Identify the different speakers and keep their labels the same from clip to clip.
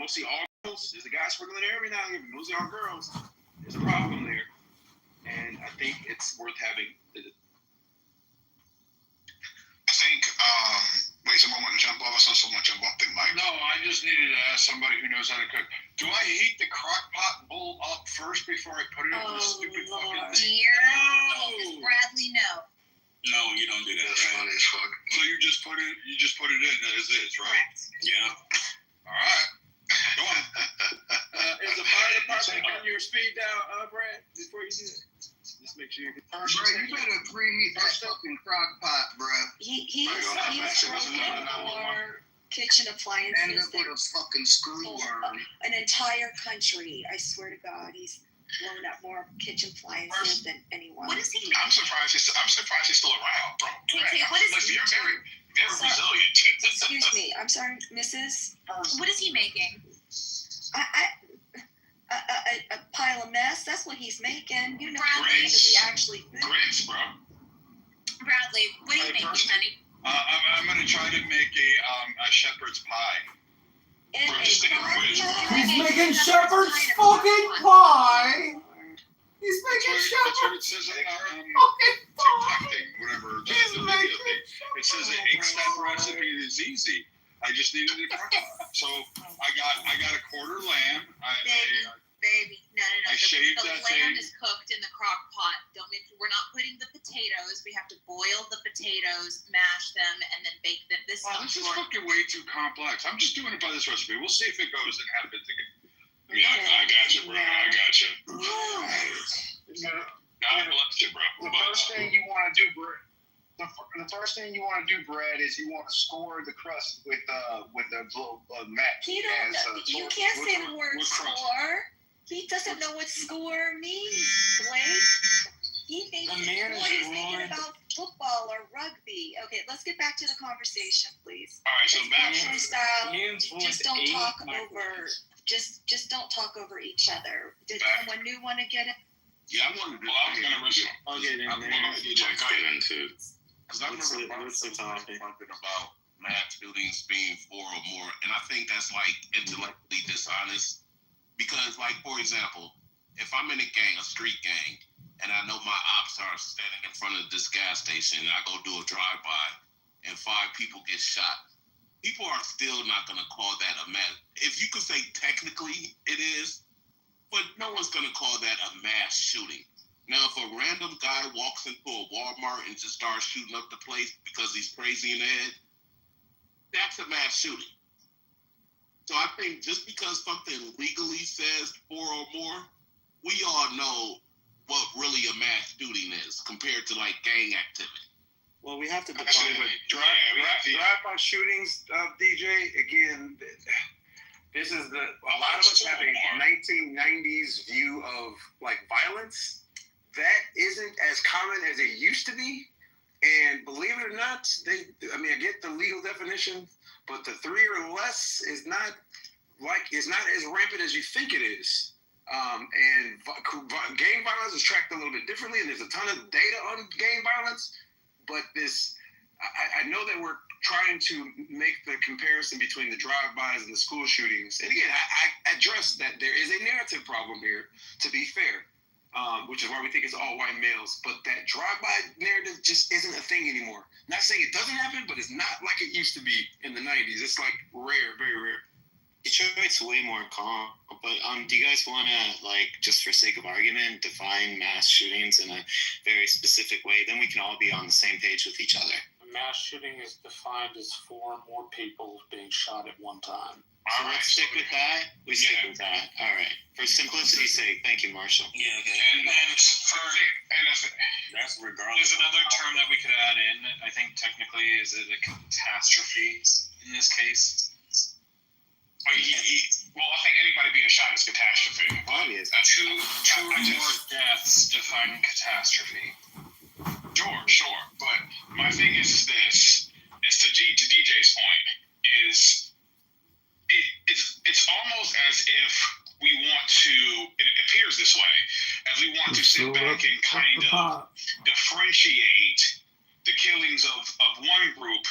Speaker 1: mostly all girls. There's a guy sprinkling there every now and then, but mostly all girls. There's a problem there, and I think it's worth having.
Speaker 2: I think. Wait, someone want to jump off? I saw someone jump off the mic.
Speaker 3: No, I just needed to ask somebody who knows how to cook. Do I heat the crock pot bowl up first before I put it in the stupid fucking thing?
Speaker 4: Dear Mrs. Bradley, no.
Speaker 3: No, you don't do that.
Speaker 2: That's
Speaker 3: right?
Speaker 2: funny as fuck.
Speaker 3: So you just put it in as is, right?
Speaker 4: Correct.
Speaker 3: Yeah. All right. Go on.
Speaker 1: Is the fire department on your speed dial, Brad? Before you do that, just make sure you get.
Speaker 5: Bro, you better preheat that fucking crock pot, bro.
Speaker 4: He's broken more kitchen
Speaker 5: End
Speaker 4: appliances
Speaker 5: up with a fucking screwworm.
Speaker 4: an entire country. I swear to God, he's blown up more kitchen appliances than anyone.
Speaker 6: What is he
Speaker 2: I'm
Speaker 6: making?
Speaker 2: surprised he's still around, bro.
Speaker 6: KK, what is
Speaker 2: Listen,
Speaker 6: he?
Speaker 2: you're very resilient.
Speaker 4: Excuse me, I'm sorry, Mrs.
Speaker 6: What is he making?
Speaker 4: A pile of mess. That's what he's making. You know,
Speaker 6: Bradley.
Speaker 4: what is he actually food?
Speaker 2: Grits, bro.
Speaker 6: Bradley, what are you making, honey?
Speaker 3: I'm going to try to make a shepherd's pie.
Speaker 4: And
Speaker 2: He's
Speaker 7: He's making shepherd's fucking pie. He's making
Speaker 3: That's what it
Speaker 7: shepherd's
Speaker 3: says on
Speaker 7: fucking
Speaker 3: TikTok
Speaker 7: pie.
Speaker 3: thing, whatever. The
Speaker 7: He's
Speaker 3: video
Speaker 7: making
Speaker 3: thing. It says an 8-step recipe is easy. I just needed it. So I got a quarter lamb.
Speaker 6: Baby, no.
Speaker 3: I shaved
Speaker 6: The
Speaker 3: that
Speaker 6: lamb
Speaker 3: thing.
Speaker 6: is cooked in the crock pot. We're not putting the potatoes. We have to boil the potatoes, mash them, and then bake them. This
Speaker 3: This is fucking way too complex. I'm just doing it by this recipe. We'll see if it goes and happens again.
Speaker 2: Yeah, I got you, bro. I got you. God bless you, bro.
Speaker 5: The first thing you want to do, Brad. The first thing you want to do, Brad, is you want to score the crust with the mat.
Speaker 4: You can't say the word score. He doesn't know what score means, Blake. He thinks he's thinking about football or rugby. Okay, let's get back to the conversation, please.
Speaker 2: All right, so back to
Speaker 4: Freestyle. Just don't talk over. Just don't talk over each other. Did someone new want to get it?
Speaker 2: Yeah, I wanted to. Well, I was gonna risk it.
Speaker 1: I'll get in there.
Speaker 2: I'm gonna get into. Because I
Speaker 1: What's
Speaker 2: remember
Speaker 1: the topic?
Speaker 2: something about mass shootings being 4 or more, and I think that's like intellectually dishonest. Because, like, for example, if I'm in a street gang, and I know my ops are standing in front of this gas station, and I go do a drive-by, and 5 people get shot, people are still not going to call that a mass. If you could say technically it is, but no one's going to call that a mass shooting. Now, if a random guy walks into a Walmart and just starts shooting up the place because he's crazy in the head, that's a mass shooting. So I think just because something legally says 4 or more, we all know what really a mass shooting is compared to like gang activity.
Speaker 1: Well, we have to define
Speaker 2: Absolutely.
Speaker 5: Drive-by shootings, DJ. Again, this is a lot of us have a 1990s view of like violence. That isn't as common as it used to be. And believe it or not, I get the legal definition, but the 3 or less is not as rampant as you think it is. And gang violence is tracked a little bit differently, and there's a ton of data on gang violence. But I know that we're trying to make the comparison between the drive-bys and the school shootings. And again, I address that there is a narrative problem here, to be fair. Which is why we think it's all white males. But that drive-by narrative just isn't a thing anymore. Not saying it doesn't happen, but it's not like it used to be in the 90s. It's like rare, very rare.
Speaker 1: Detroit's way more calm, but do you guys want to, like, just for sake of argument, define mass shootings in a very specific way? Then we can all be on the same page with each other.
Speaker 8: A mass shooting is defined as 4 or more people being shot at one time.
Speaker 1: So let's stick with that. We stick with that. All right. For simplicity's sake, thank you, Marshall.
Speaker 3: Yeah, okay.
Speaker 2: That's
Speaker 3: There's another term that we could add in. I think technically is it a catastrophe in this case?
Speaker 2: Well, I think anybody being shot is catastrophe.
Speaker 1: Obvious.
Speaker 3: Two or more deaths define catastrophe.
Speaker 2: Sure. But my thing is this: is to DJ's point is it's almost as if we want to. It appears this way, as we want to sit back and kind of differentiate the killings of one group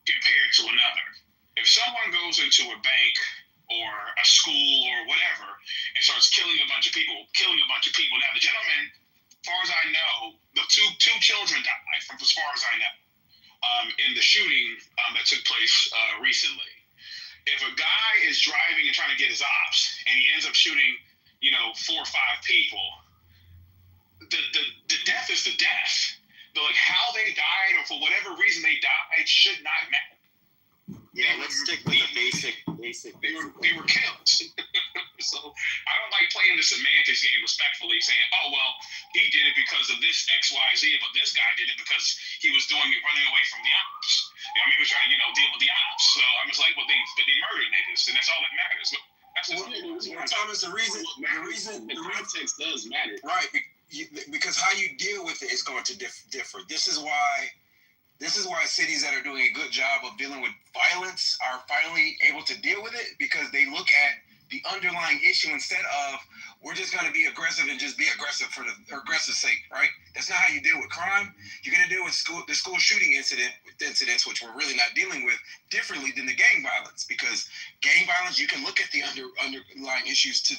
Speaker 2: compared to another. If someone goes into a bank
Speaker 9: or a school or whatever, and starts killing a bunch of people. Now the gentleman, as far as I know, the two children died, from as far as I know, in the shooting that took place recently. If a guy is driving and trying to get his ops, and he ends up shooting, 4 or 5 people, the death is the death. Like how they died or for whatever reason they died should not matter.
Speaker 1: Yeah, let's stick with the basic.
Speaker 9: They were killed. So I don't like playing the semantics game respectfully, saying, "Oh well, he did it because of this X, Y, Z," but this guy did it because he was doing it running away from the ops. He was trying to deal with the ops. So I'm just like, well, they murdered niggas, and that's all that matters. But that's just
Speaker 10: Thomas, the
Speaker 2: context does matter,
Speaker 10: right? Because how you deal with it is going to differ. This is why cities that are doing a good job of dealing with violence are finally able to deal with it, because they look at the underlying issue instead of we're just going to be aggressive and just be aggressive for the aggressive sake, right? That's not how you deal with crime. You're going to deal with the school shooting incidents, which we're really not dealing with, differently than the gang violence, because gang violence, you can look at the underlying issues to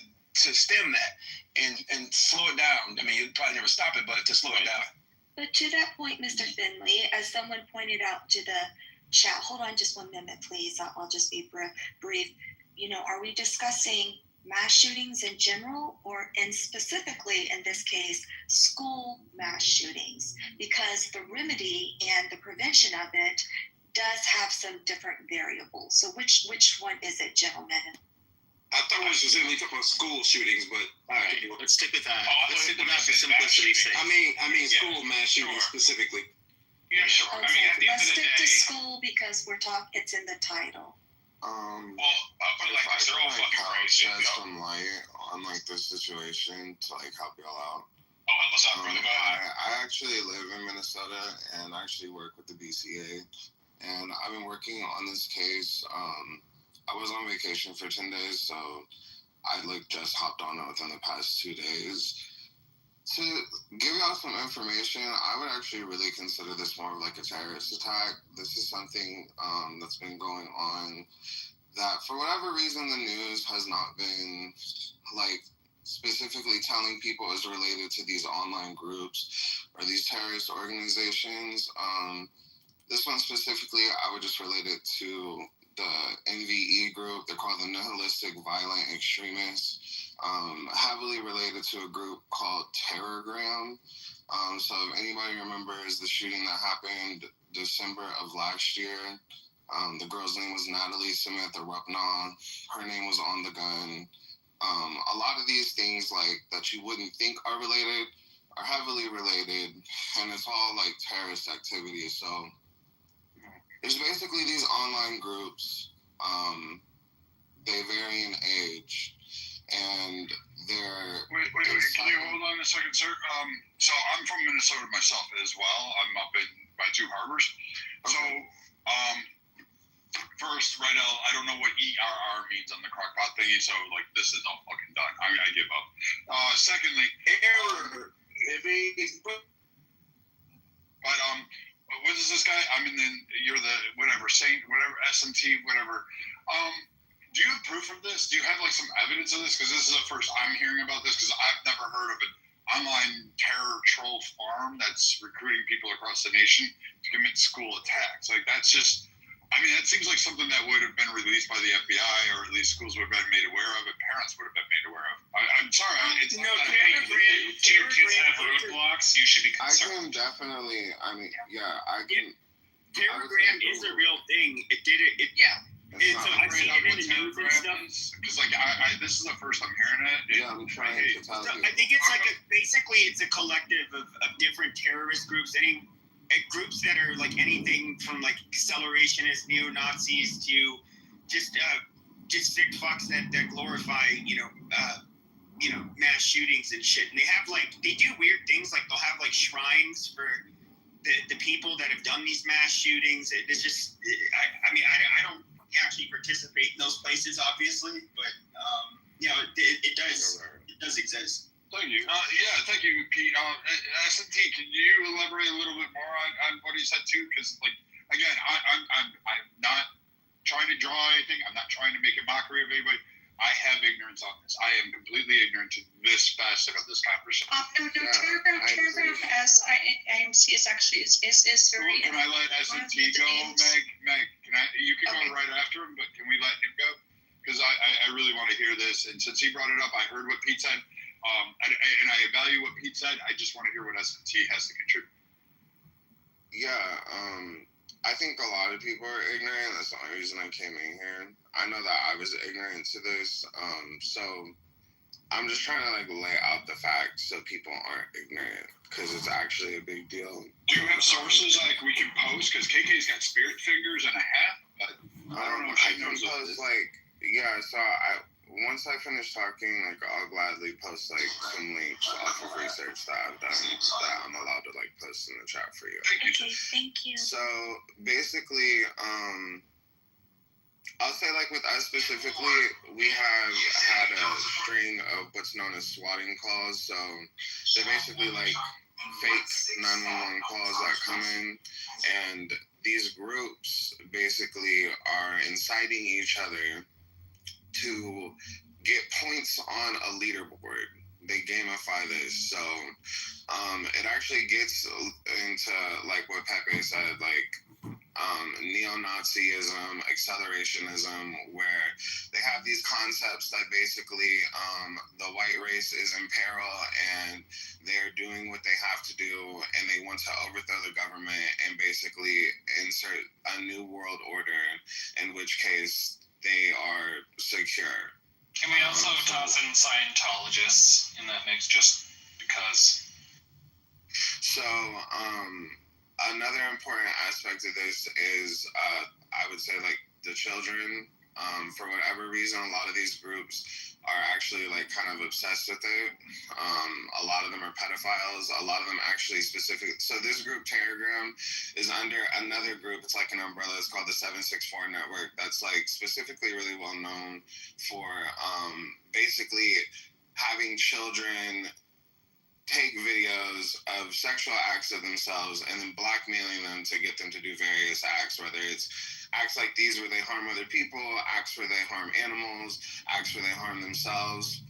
Speaker 10: stem that and slow it down. I mean, you'd probably never stop it, but to slow it down.
Speaker 4: But to that point, Mr. Finley, as someone pointed out to the chat, hold on just 1 minute, please. I'll just be brief. Are we discussing mass shootings in general, and specifically in this case, school mass shootings? Because the remedy and the prevention of it does have some different variables. So which one is it, gentlemen?
Speaker 10: I thought we were specifically talking about school shootings, but
Speaker 1: all right, let's stick with that. Let's stick with that for simplicity's sake.
Speaker 10: I mean, school mass shootings specifically.
Speaker 9: Yeah, sure.
Speaker 4: Okay,
Speaker 9: at the end
Speaker 4: let's
Speaker 9: of the
Speaker 4: stick
Speaker 9: day,
Speaker 4: to school because it's in the title.
Speaker 9: well, I'll put it like this: they're all fucking crazy.
Speaker 11: Shed some light on the situation to help y'all out.
Speaker 9: Oh, help us out, brother. Go ahead.
Speaker 11: I actually live in Minnesota and I actually work with the BCA, and I've been working on this case. I was on vacation for 10 days, so I just hopped on it within the past 2 days. To give y'all some information, I would actually really consider this more of a terrorist attack. This is something that's been going on that for whatever reason the news has not been specifically telling people is related to these online groups or these terrorist organizations. This one specifically, I would just relate it to the NVE group. They're called the Nihilistic Violent Extremists, heavily related to a group called Terrorgram. So if anybody remembers the shooting that happened December of last year, the girl's name was Natalie Samantha Rupnaw. Her name was on the gun. A lot of these things that you wouldn't think are related are heavily related, and it's all terrorist activities. So there's basically these online groups. They vary in age, and they're...
Speaker 3: Wait, can you hold on a second, sir? So I'm from Minnesota myself as well. I'm up by Two Harbors. Okay. So, first, right, I don't know what ERR means on the crockpot thingy, so, this is all fucking done. I give up. Secondly... Error. But, what is this guy? You're the whatever saint, whatever SMT, whatever. Do you have proof of this? Do you have some evidence of this? Because this is the first I'm hearing about this. Because I've never heard of an online terror troll farm that's recruiting people across the nation to commit school attacks. That's just. That seems like something that would have been released by the FBI, or at least schools would have been made aware of, and parents would have been made aware of. I'm sorry. It's
Speaker 9: do your kids have roadblocks? You should be concerned.
Speaker 11: I can definitely. I can.
Speaker 12: Terrorgram is a real thing. It did it.
Speaker 3: Yeah.
Speaker 12: I've seen it in the news and stuff.
Speaker 3: Because this is the first I'm hearing it.
Speaker 11: Yeah, I'm trying to tell you.
Speaker 12: I think it's basically it's a collective of different terrorist groups. Groups that are anything from accelerationist neo-Nazis to just sick fucks that glorify mass shootings and shit. And they have they do weird things, they'll have shrines for the people that have done these mass shootings. It's just I don't actually participate in those places, obviously, but it does exist.
Speaker 3: Thank you. Thank you, Pete. SNT, can you elaborate a little bit more on what he said too? Because, again, I'm not trying to draw anything. I'm not trying to make a mockery of anybody. I have ignorance on this. I am completely ignorant to this facet of this conversation.
Speaker 13: Paragraph S, IMC is actually is very.
Speaker 3: Can I let S&T go, Meg? You can go right after him, but can we let him go? Because I really want to hear this. And since he brought it up, I heard what Pete said. And I value what Pete said. I just want to hear what S&T has to contribute.
Speaker 11: Yeah, I think a lot of people are ignorant. That's the only reason I came in here. I know that I was ignorant to this, so I'm just trying to like lay out the facts so people aren't ignorant, because it's actually a big deal.
Speaker 3: Do you have sources like we can post? Because KK's got spirit fingers and a hat, but I don't know if she knows of this.
Speaker 11: So once I finish talking, like I'll gladly post like some links off of research that I've done that I'm allowed to like post in the chat for you.
Speaker 13: Okay, thank you.
Speaker 11: So basically, I'll say like with us specifically, we have had a string of what's known as swatting calls. So they're basically like fake 911 calls that come in, and these groups basically are inciting each other to get points on a leaderboard. They gamify this, so it actually gets into like what Pepe said, like neo-Nazism, accelerationism, where they have these concepts that basically the white race is in peril and they're doing what they have to do, and they want to overthrow the government and basically insert a new world order, in which case they are secure.
Speaker 14: Can we also toss in Scientologists in that mix, just because?
Speaker 11: So, another important aspect of this is, I would say, like, the children. For whatever reason, a lot of these groups are actually, like, kind of obsessed with it. A lot of them are pedophiles. A lot of them actually specific. So this group, Telegram, is under another group. It's like an umbrella. It's called the 764 Network. That's, like, specifically really well known for basically having children take videos of sexual acts of themselves and then blackmailing them to get them to do various acts, whether it's acts like these where they harm other people, acts where they harm animals, acts where they harm themselves.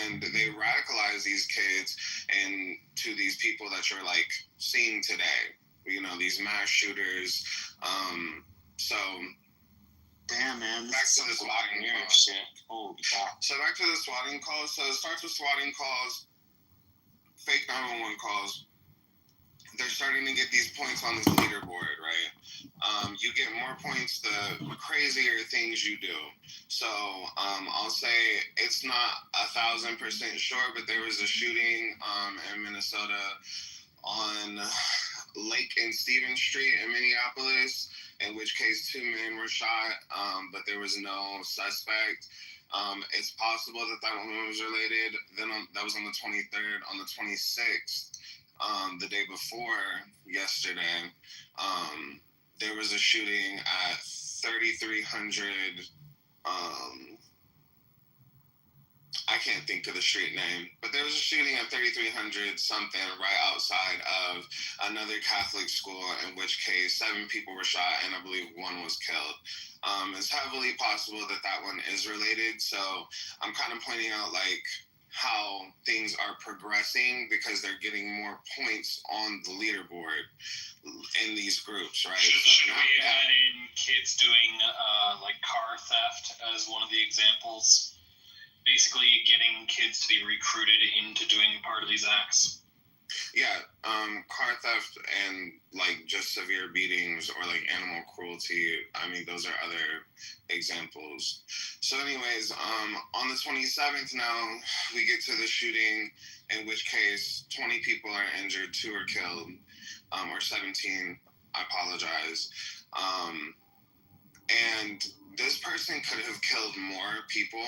Speaker 11: And they radicalize these kids into these people that you're like seeing today, you know, these mass shooters. So
Speaker 1: damn, man,
Speaker 11: back to the swatting calls. So back to the swatting calls. So it starts with swatting calls, fake 911 calls. They're starting to get these points on this leaderboard, right? You get more points the crazier things you do. So I'll say it's not 1,000% sure, but there was a shooting in Minnesota on Lake and Stevens Street in Minneapolis, in which case 2 men were shot, but there was no suspect. It's possible that one was related. Then that was on the 23rd. On the 26th, the day before yesterday, there was a shooting at 3,300. I can't think of the street name, but there was a shooting at 3,300 something right outside of another Catholic school, in which case 7 people were shot and I believe 1 was killed. It's heavily possible that one is related, so I'm kind of pointing out like how things are progressing because they're getting more points on the leaderboard in these groups, right?
Speaker 14: Should we add in kids doing like car theft as one of the examples? Basically getting kids to be recruited into doing part of these acts.
Speaker 11: Yeah, car theft and like just severe beatings or like animal cruelty. I mean, those are other examples. So anyways, on the 27th now, we get to the shooting, in which case 20 people are injured, 2 are killed, or 17, I apologize. And this person could have killed more people.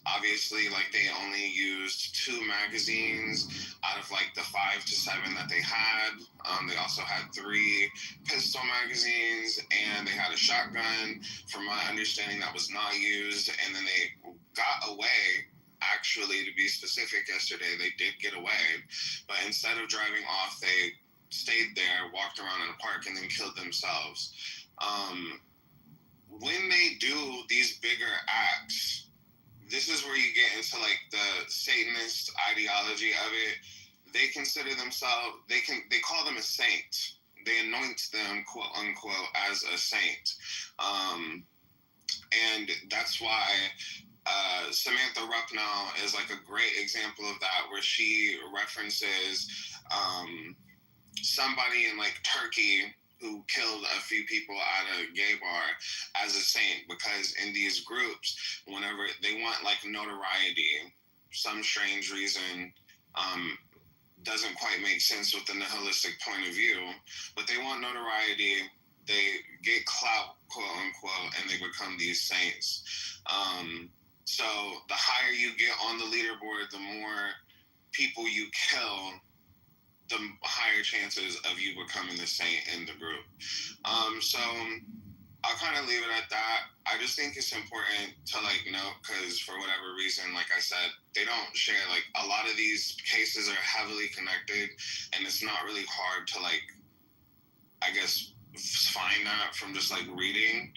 Speaker 11: Obviously, like they only used 2 magazines out of like the 5 to 7 that they had. They also had 3 pistol magazines and they had a shotgun. From my understanding, that was not used. And then they got away. Actually, to be specific, yesterday they did get away, but instead of driving off, they stayed there, walked around in a park, and then killed themselves. when they do these bigger acts, this is where you get into like the Satanist ideology of it. They consider themselves, they call them a saint. They anoint them, quote unquote, as a saint. And that's why Samantha Rucknell is like a great example of that, where she references somebody in like Turkey who killed a few people at a gay bar as a saint, because in these groups, whenever they want like notoriety, some strange reason, doesn't quite make sense with the nihilistic point of view, but they want notoriety, they get clout, quote unquote, and they become these saints. So the higher you get on the leaderboard, the more people you kill, the higher chances of you becoming the saint in the group. So I'll kind of leave it at that. I just think it's important to like note, because for whatever reason, like I said, they don't share, like a lot of these cases are heavily connected, and it's not really hard to like, I guess, find that from just like reading.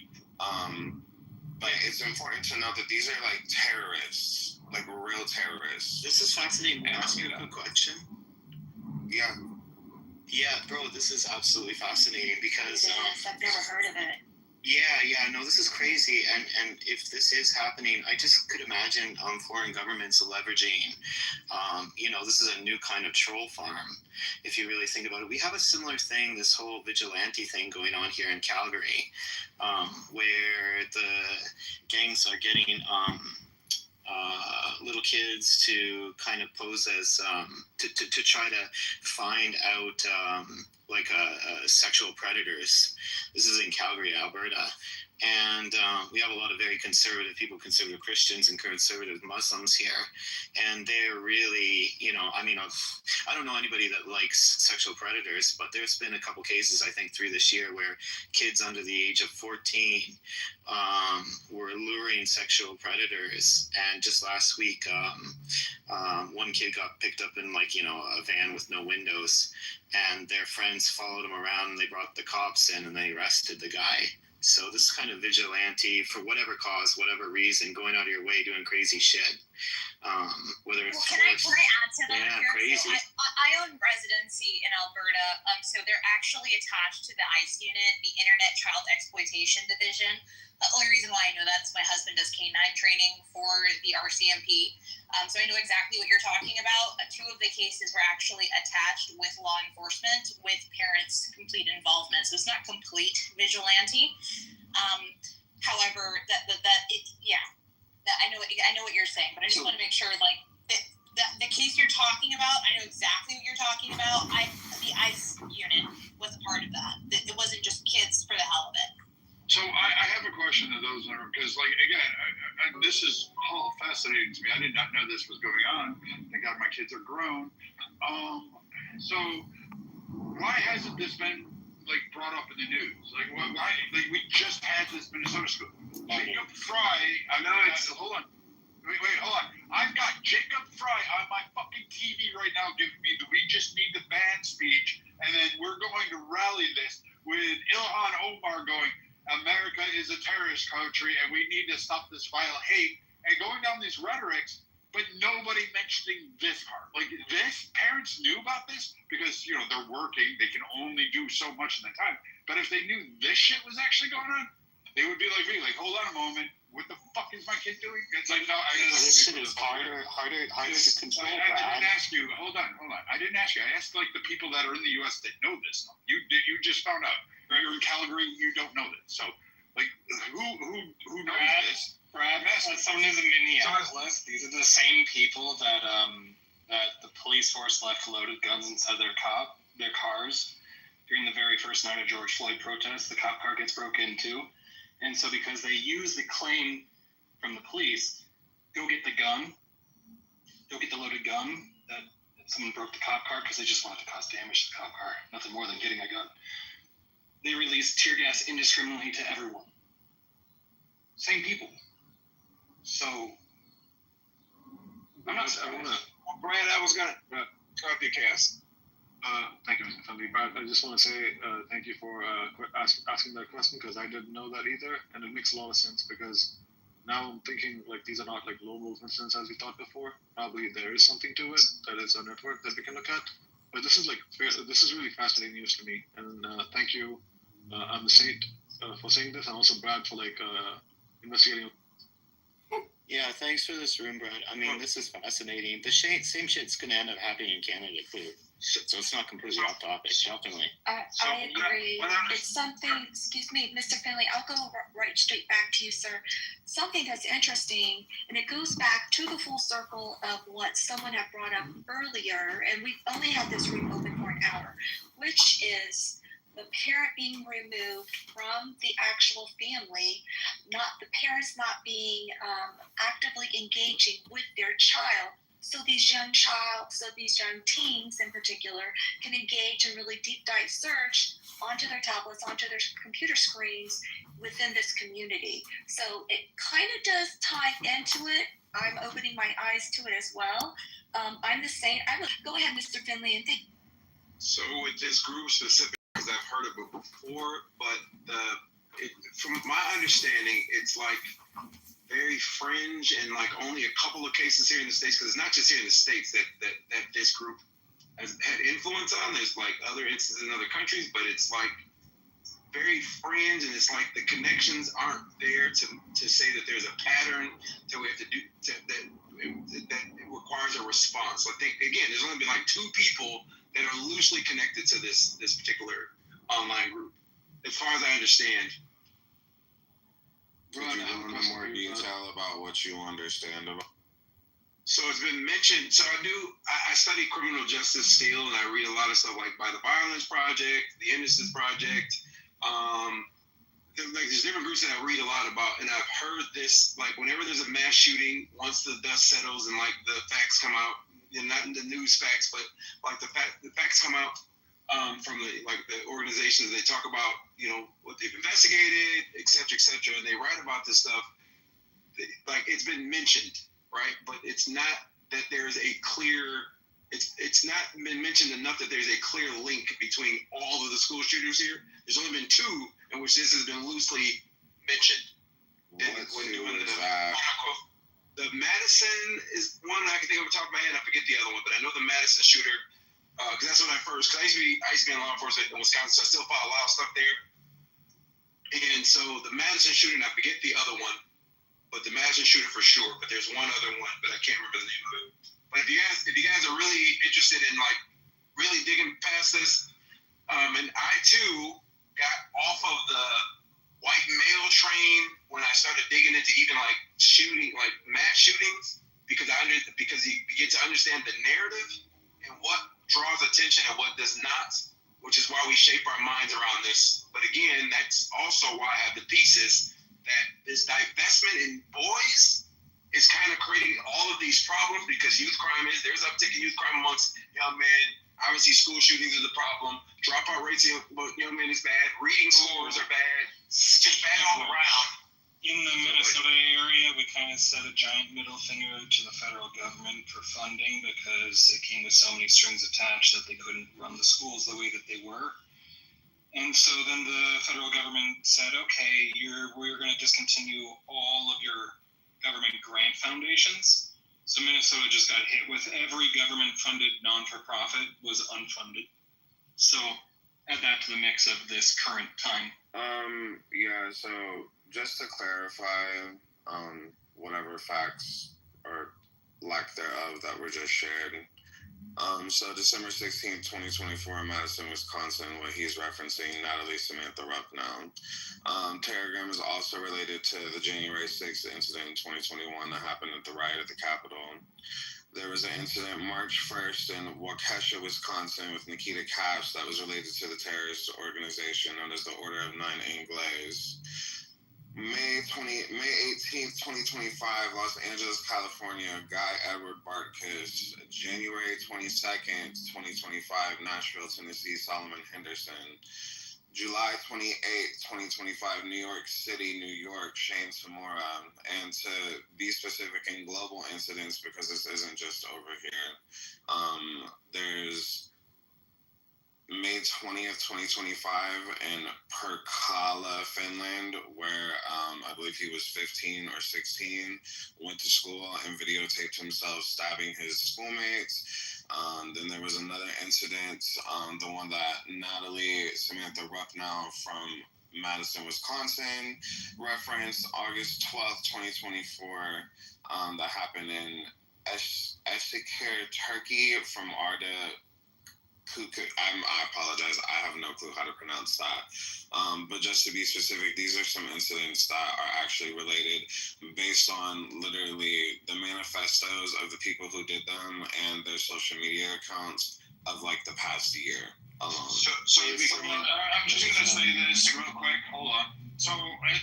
Speaker 11: But it's important to note that these are like terrorists, like real terrorists.
Speaker 1: This is fascinating. Can I ask you a quick question?
Speaker 11: Yeah.
Speaker 1: Yeah, bro, this is absolutely fascinating because
Speaker 4: I've never heard of it.
Speaker 1: Yeah, no, this is crazy. And if this is happening, I just could imagine foreign governments leveraging, this is a new kind of troll farm, if you really think about it. We have a similar thing, this whole vigilante thing going on here in Calgary, where the gangs are getting little kids to kind of pose as, to try to find out sexual predators. This is in Calgary, Alberta. And we have a lot of very conservative people, conservative Christians and conservative Muslims here. And they're really, I don't know anybody that likes sexual predators, but there's been a couple cases, I think, through this year where kids under the age of 14 were luring sexual predators. And just last week, one kid got picked up in a van with no windows, and their friends followed him around, and they brought the cops in and they arrested the guy. So this kind of vigilante, for whatever cause, whatever reason, going out of your way, doing crazy shit. Whether it's
Speaker 6: can I add to that?
Speaker 1: Yeah,
Speaker 6: here?
Speaker 1: crazy.
Speaker 6: So I own residency in Alberta, so they're actually attached to the ICE unit, the Internet Child Exploitation Division. The only reason why I know that is my husband does K-9 training for the RCMP, so I know exactly what you're talking about. Two of the cases were actually attached with law enforcement with parents' complete involvement, so it's not complete vigilante. However, I know what you're saying, but I just want to make sure, the case you're talking about, I know exactly what you're talking about. The ICE unit was a part of that. It wasn't just kids for the hell of it.
Speaker 3: So I have a question to those, because, again, this is all fascinating to me. I did not know this was going on. Thank God my kids are grown. So why hasn't this been, brought up in the news? Why? We just had this Minnesota school. Jacob Fry. I know it's. Hold on. Wait, hold on. I've got Jacob Fry on my fucking TV right now giving me the "we just need the ban" speech, and then we're going to rally this with Ilhan Omar going, America is a terrorist country and we need to stop this vile hate, and going down these rhetorics, but nobody mentioning this part. This, parents knew about this because, they're working, they can only do so much in the time. But if they knew this shit was actually going on, they would be like me, hold on a moment, what the fuck is my kid doing? It's no,
Speaker 8: this shit is harder to control.
Speaker 3: I didn't ask you, hold on. I didn't ask you. I asked the people that are in the U.S. that know this stuff. You just found out. You're in Calgary, you don't know this. So, who knows this?
Speaker 14: Brad, someone who's in Minneapolis, these are the same people that the police force left loaded guns inside their cars during the very first night of George Floyd protests. The cop car gets broke into. And so because they use the claim from the police, go get the loaded gun, that someone broke the cop car because they just wanted to cause damage to the cop car, nothing more than getting a gun. They released tear gas indiscriminately to everyone. Same people. So, I'm not surprised.
Speaker 10: Brad, I was going to cut the cast.
Speaker 15: Thank you, Mr. Finley. Brad, I just want to say thank you for asking that question, because I didn't know that either, and it makes a lot of sense, because now I'm thinking like these are not like global incidents as we thought before. Probably there is something to it that is a network that we can look at. But this is really fascinating news to me, and thank you, I'm the Saint, for saying this, and also Brad for investigating.
Speaker 1: Yeah, thanks for this room, Brad. I mean, this is fascinating. The same shit's gonna end up happening in Canada too, so it's not completely off topic. Definitely.
Speaker 4: I agree. It's something, excuse me, Mr. Finley, I'll go right straight back to you, sir. Something that's interesting, and it goes back to the full circle of what someone had brought up earlier, and we've only had this room open for an hour, which is the parent being removed from the actual family, not the parents not being actively engaging with their child. So these young teens in particular can engage in really deep dive search onto their tablets, onto their computer screens within this community. So it kind of does tie into it. I'm opening my eyes to it as well. I'm the same. Go ahead, Mr. Finley, and think.
Speaker 10: So with this group specific, because I've heard of it before, but from my understanding, it's like very fringe and like only a couple of cases here in the States, because it's not just here in the States that this group has had influence on. There's like other instances in other countries, but it's like very fringe, and it's like the connections aren't there to say that there's a pattern that we have to do that requires a response. I think again, there's only been like 2 people that are loosely connected to this particular online group, as far as I understand.
Speaker 11: Could you go into more detail about what you understand about?
Speaker 10: So it's been mentioned. So I study criminal justice still, and I read a lot of stuff like by the Violence Project, the Innocence Project. There's different groups that I read a lot about, and I've heard this, like whenever there's a mass shooting, once the dust settles and like the facts come out, not in the news facts, but like the facts come out from the organizations, they talk about, what they've investigated, et cetera, and they write about this stuff. Like it's been mentioned, right? But it's not that there's a clear. It's not been mentioned enough that there's a clear link between all of the school shooters here. There's only been 2 in which this has been loosely mentioned. The Madison is one I can think of off the top of my head. I forget the other one, but I know the Madison shooter, because that's when I used to be in law enforcement in Wisconsin, so I still follow a lot of stuff there. And so the Madison shooter, and I forget the other one, but the Madison shooter for sure. But there's one other one, but I can't remember the name of it. But if you guys are really interested in like really digging past this, and I too got off of the white male train when I started digging into even like shooting, like mass shootings, because you get to understand the narrative and what draws attention and what does not, which is why we shape our minds around this. But again, that's also why I have the thesis that this divestment in boys is kind of creating all of these problems, because there's uptick in youth crime amongst young men. Obviously, school shootings is a problem. Dropout rates of young men is bad. Reading scores are bad. It's just bad all around.
Speaker 14: In the Minnesota area, we kind of set a giant middle finger to the federal government for funding, because it came with so many strings attached that they couldn't run the schools the way that they were. And so then the federal government said, okay, we're going to discontinue all of your government grant foundations. So Minnesota just got hit with every government-funded non-for-profit was unfunded. So add that to the mix of this current time.
Speaker 11: Yeah, so just to clarify, whatever facts or lack thereof that were just shared. So December 16th, 2024 in Madison, Wisconsin, what he's referencing, Natalie Samantha Rupp now. Telegram is also related to the January 6th incident in 2021 that happened at the riot at the Capitol. There was an incident March 1st in Waukesha, Wisconsin with Nikita Capps that was related to the terrorist organization known as the Order of Nine Angles. May 18th, 2025, Los Angeles, California, Guy Edward Bartkus. January 22nd, 2025, Nashville, Tennessee, Solomon Henderson. July 28th, 2025, New York City, New York, Shane Tamora. And to be specific in global incidents, because this isn't just over here, there's May 20th, 2025 in Pirkkala, Finland, where I believe he was 15 or 16, went to school and videotaped himself stabbing his schoolmates. Then there was another incident, the one that Natalie Samantha Ruppnow from Madison, Wisconsin referenced, August 12th, 2024, that happened in Eskişehir, Turkey, from Arda. I apologize. I have no clue how to pronounce that. But just to be specific, these are some incidents that are actually related based on literally the manifestos of the people who did them and their social media accounts of like the past year alone.
Speaker 3: So I'm just going to say this real quick. Hold on. So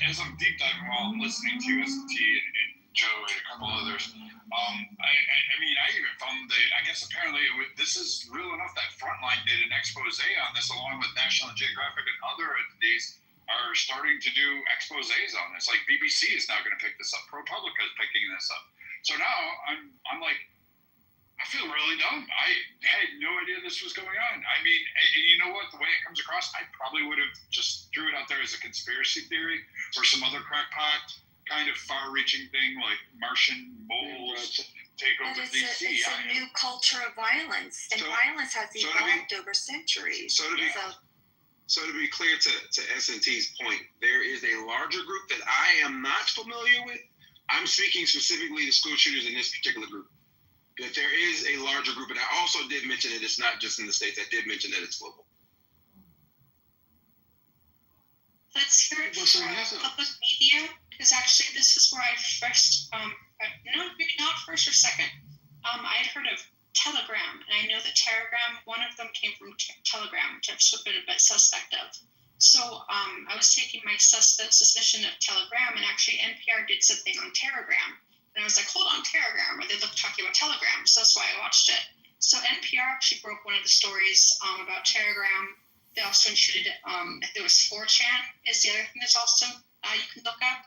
Speaker 3: as I'm deep diving while I'm listening to S&T and Joe and a couple others, I mean, I even found that, I guess apparently this is real enough that Frontline did an expose on this along with National Geographic and other entities are starting to do exposés on this. Like BBC is now going to pick this up. ProPublica is picking this up. So now I'm like, I feel really dumb. I had no idea this was going on. I mean, you know what? The way it comes across, I probably would have just threw it out there as a conspiracy theory or some other crackpot kind of far-reaching thing like Martian moles take over DC.
Speaker 4: It's a new culture of violence, and violence has evolved over centuries.
Speaker 10: So to be clear to S&T's point, there is a larger group that I am not familiar with. I'm speaking specifically to school shooters in this particular group. That there is a larger group, and I also did mention that it's not just in the States. I did mention that it's global.
Speaker 13: Let's hear it from public media, because actually this is where I first, no, maybe not first or second. I'd heard of Telegram, and I know that Telegram, one of them came from Telegram, which I've sort of been a bit suspect of. So I was taking my suspicion of Telegram, and actually NPR did something on Telegram. And I was like, hold on, Telegram, or they looked talking about Telegram, so that's why I watched it. So NPR actually broke one of the stories about Telegram. They also included, there was 4chan is the other thing that's also you can look up.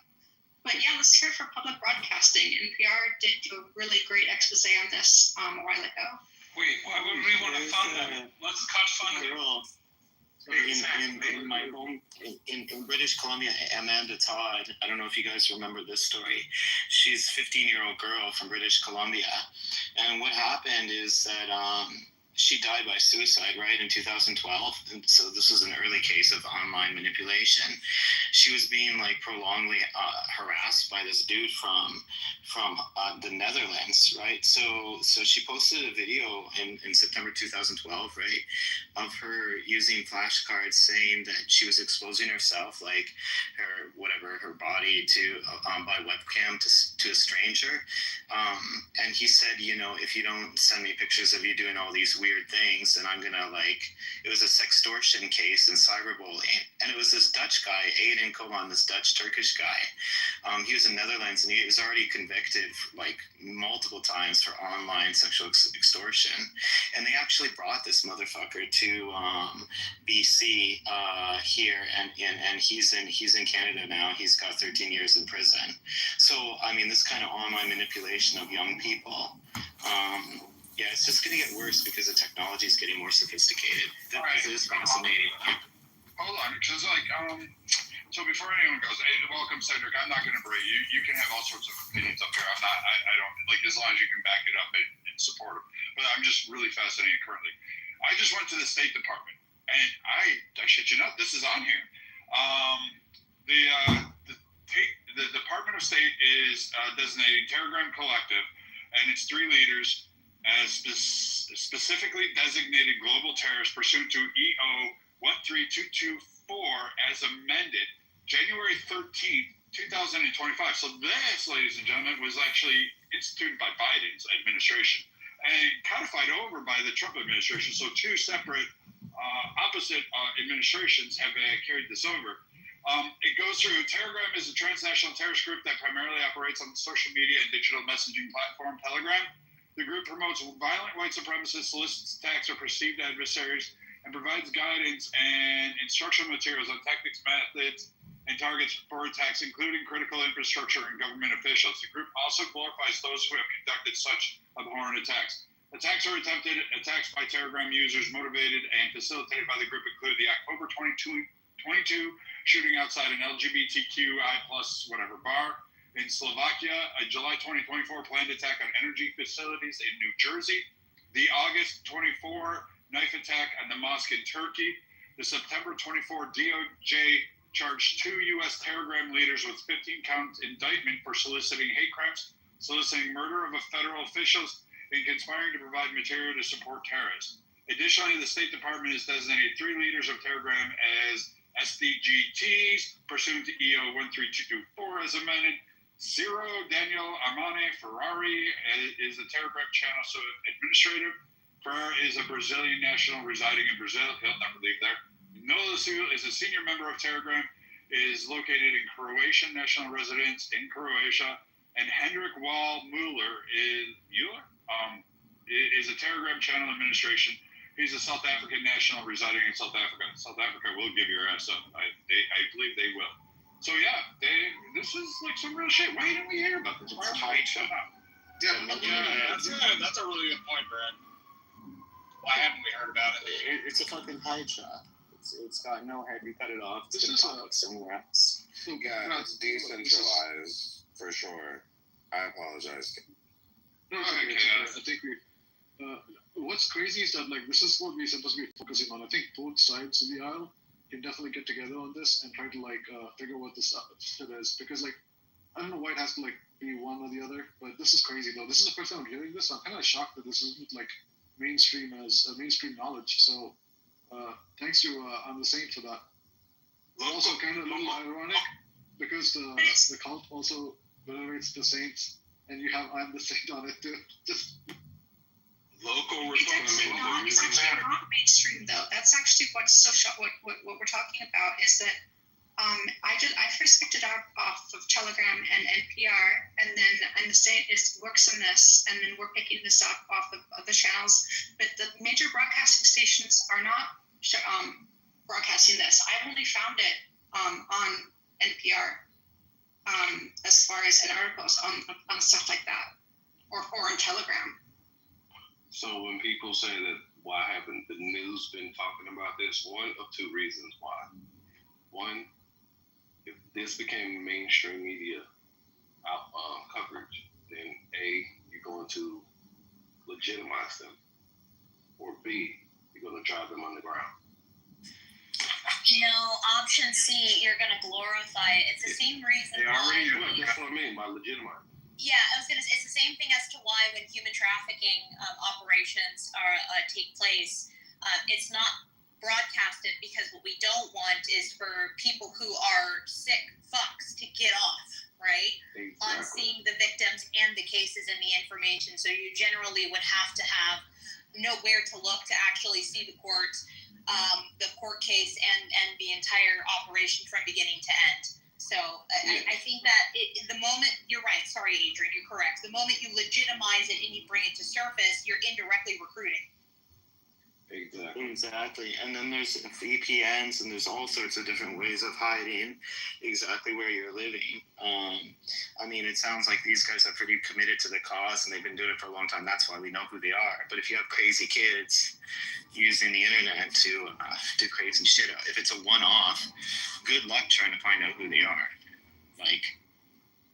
Speaker 13: But yeah, let's hear it for public broadcasting. NPR did do a really great expose on this a while ago.
Speaker 14: Wait, why would we want to fund them? Let's cut funding.
Speaker 1: In my home in British Columbia, Amanda Todd, I don't know if you guys remember this story. She's a 15-year-old girl from British Columbia, and what happened is that she died by suicide, right, in 2012. And so this was an early case of online manipulation. She was being like prolongedly harassed by this dude from the Netherlands, right? So she posted a video in September 2012, right, of her using flashcards saying that she was exposing herself, like her body to by webcam to a stranger. And he said, you know, if you don't send me pictures of you doing all these weird things, and I'm gonna it was a sextortion case and cyberbullying, and it was this Dutch guy, Aiden Koman, this Dutch-Turkish guy. He was in Netherlands, and he was already convicted multiple times for online sexual extortion, and they actually brought this motherfucker to BC here, and he's in Canada now. He's got 13 years in prison. So I mean, this kind of online manipulation of young people. Yeah, it's just going to get worse because the technology is getting more sophisticated. This is fascinating.
Speaker 3: Hold on, because so before anyone goes, hey, welcome, Cedric. I'm not going to berate you. You can have all sorts of opinions up here. I don't as long as you can back it up and support them. But I'm just really fascinated currently. I just went to the State Department, and I shit you not, this is on here. The Department of State is designating Telegram Collective and its 3 leaders as specifically designated global terrorists pursuant to EO 13224 as amended January 13th, 2025. So this, ladies and gentlemen, was actually instituted by Biden's administration and codified over by the Trump administration. So 2 separate opposite administrations have carried this over. It goes through, Telegram is a transnational terrorist group that primarily operates on the social media and digital messaging platform Telegram. The group promotes violent white supremacists, solicits attacks or perceived adversaries, and provides guidance and instructional materials on tactics, methods, and targets for attacks, including critical infrastructure and government officials. The group also glorifies those who have conducted such abhorrent attacks. Attacks or attempted attacks by Telegram users motivated and facilitated by the group include the October 22 shooting outside an LGBTQI plus whatever bar in Slovakia, a July 2024 planned attack on energy facilities in New Jersey, the August 24 knife attack on the mosque in Turkey, the September 24 DOJ charged 2 U.S. Telegram leaders with 15-count indictment for soliciting hate crimes, soliciting murder of federal officials, and conspiring to provide material to support terrorists. Additionally, the State Department has designated 3 leaders of Telegram as SDGTs, pursuant to EO 13224 as amended. Zero Daniel Armane Ferrari is the Telegram channel administrator. Ferrari is a Brazilian national residing in Brazil. He'll never leave there. Nola Sul is a senior member of Telegram, is located in Croatian national residence in Croatia. And Hendrik Wall Mueller is a Telegram channel administration. He's a South African national residing in South Africa. South Africa will give your ass up. I believe they will. So yeah, this is like some real shit. Why didn't we hear about this? Why are we shut up?
Speaker 9: Yeah, that's a really good point, Brad. Why haven't we heard about it?
Speaker 1: It's a fucking hide shot. It's got no head. You cut it off.
Speaker 11: This is somewhere else. Yeah, it's decentralized for sure. I apologize.
Speaker 15: No, I think what's crazy is that like this is what we're supposed to be focusing on. I think both sides of the aisle can definitely get together on this and try to like figure what this shit is, because like I don't know why it has to like be one or the other, but this is crazy though. This is the first time I'm hearing this. I'm kind of shocked that this isn't like mainstream knowledge. So thanks to I'm the Saint for that. But also kind of a little ironic because the cult also venerates the Saints, and you have I'm the Saint on it too. Just
Speaker 9: local
Speaker 13: It's actually not mainstream though. That's actually what's so what we're talking about is that I first picked it up off of Telegram and NPR, and then I'm the Saint works on this, and then we're picking this up off of the channels. But the major broadcasting stations are not broadcasting this. I've only found it on NPR as far as in articles on stuff like that, or on Telegram.
Speaker 2: So when people say that why haven't the news been talking about this, one of 2 reasons why. One, if this became mainstream media coverage, then A, you're going to legitimize them, or B, you're going to drive them underground.
Speaker 6: No, option C, you're going to glorify it. It's the same reason why.
Speaker 2: That's what I mean by legitimize.
Speaker 6: Yeah, I was going to say, it's the same thing as to why when human trafficking operations take place, it's not broadcasted, because what we don't want is for people who are sick fucks to get off, right? Exactly. On seeing the victims and the cases and the information. So you generally would have to know where to look to actually see the court case and the entire operation from beginning to end. So I think that the moment, you're right, sorry Adrian, you're correct. The moment you legitimize it and you bring it to surface, you're indirectly recruiting.
Speaker 1: Exactly. And then there's VPNs and there's all sorts of different ways of hiding exactly where you're living. I mean, it sounds like these guys are pretty committed to the cause and they've been doing it for a long time. That's why we know who they are. But if you have crazy kids using the internet to do crazy shit, if it's a one-off, good luck trying to find out who they are. Like,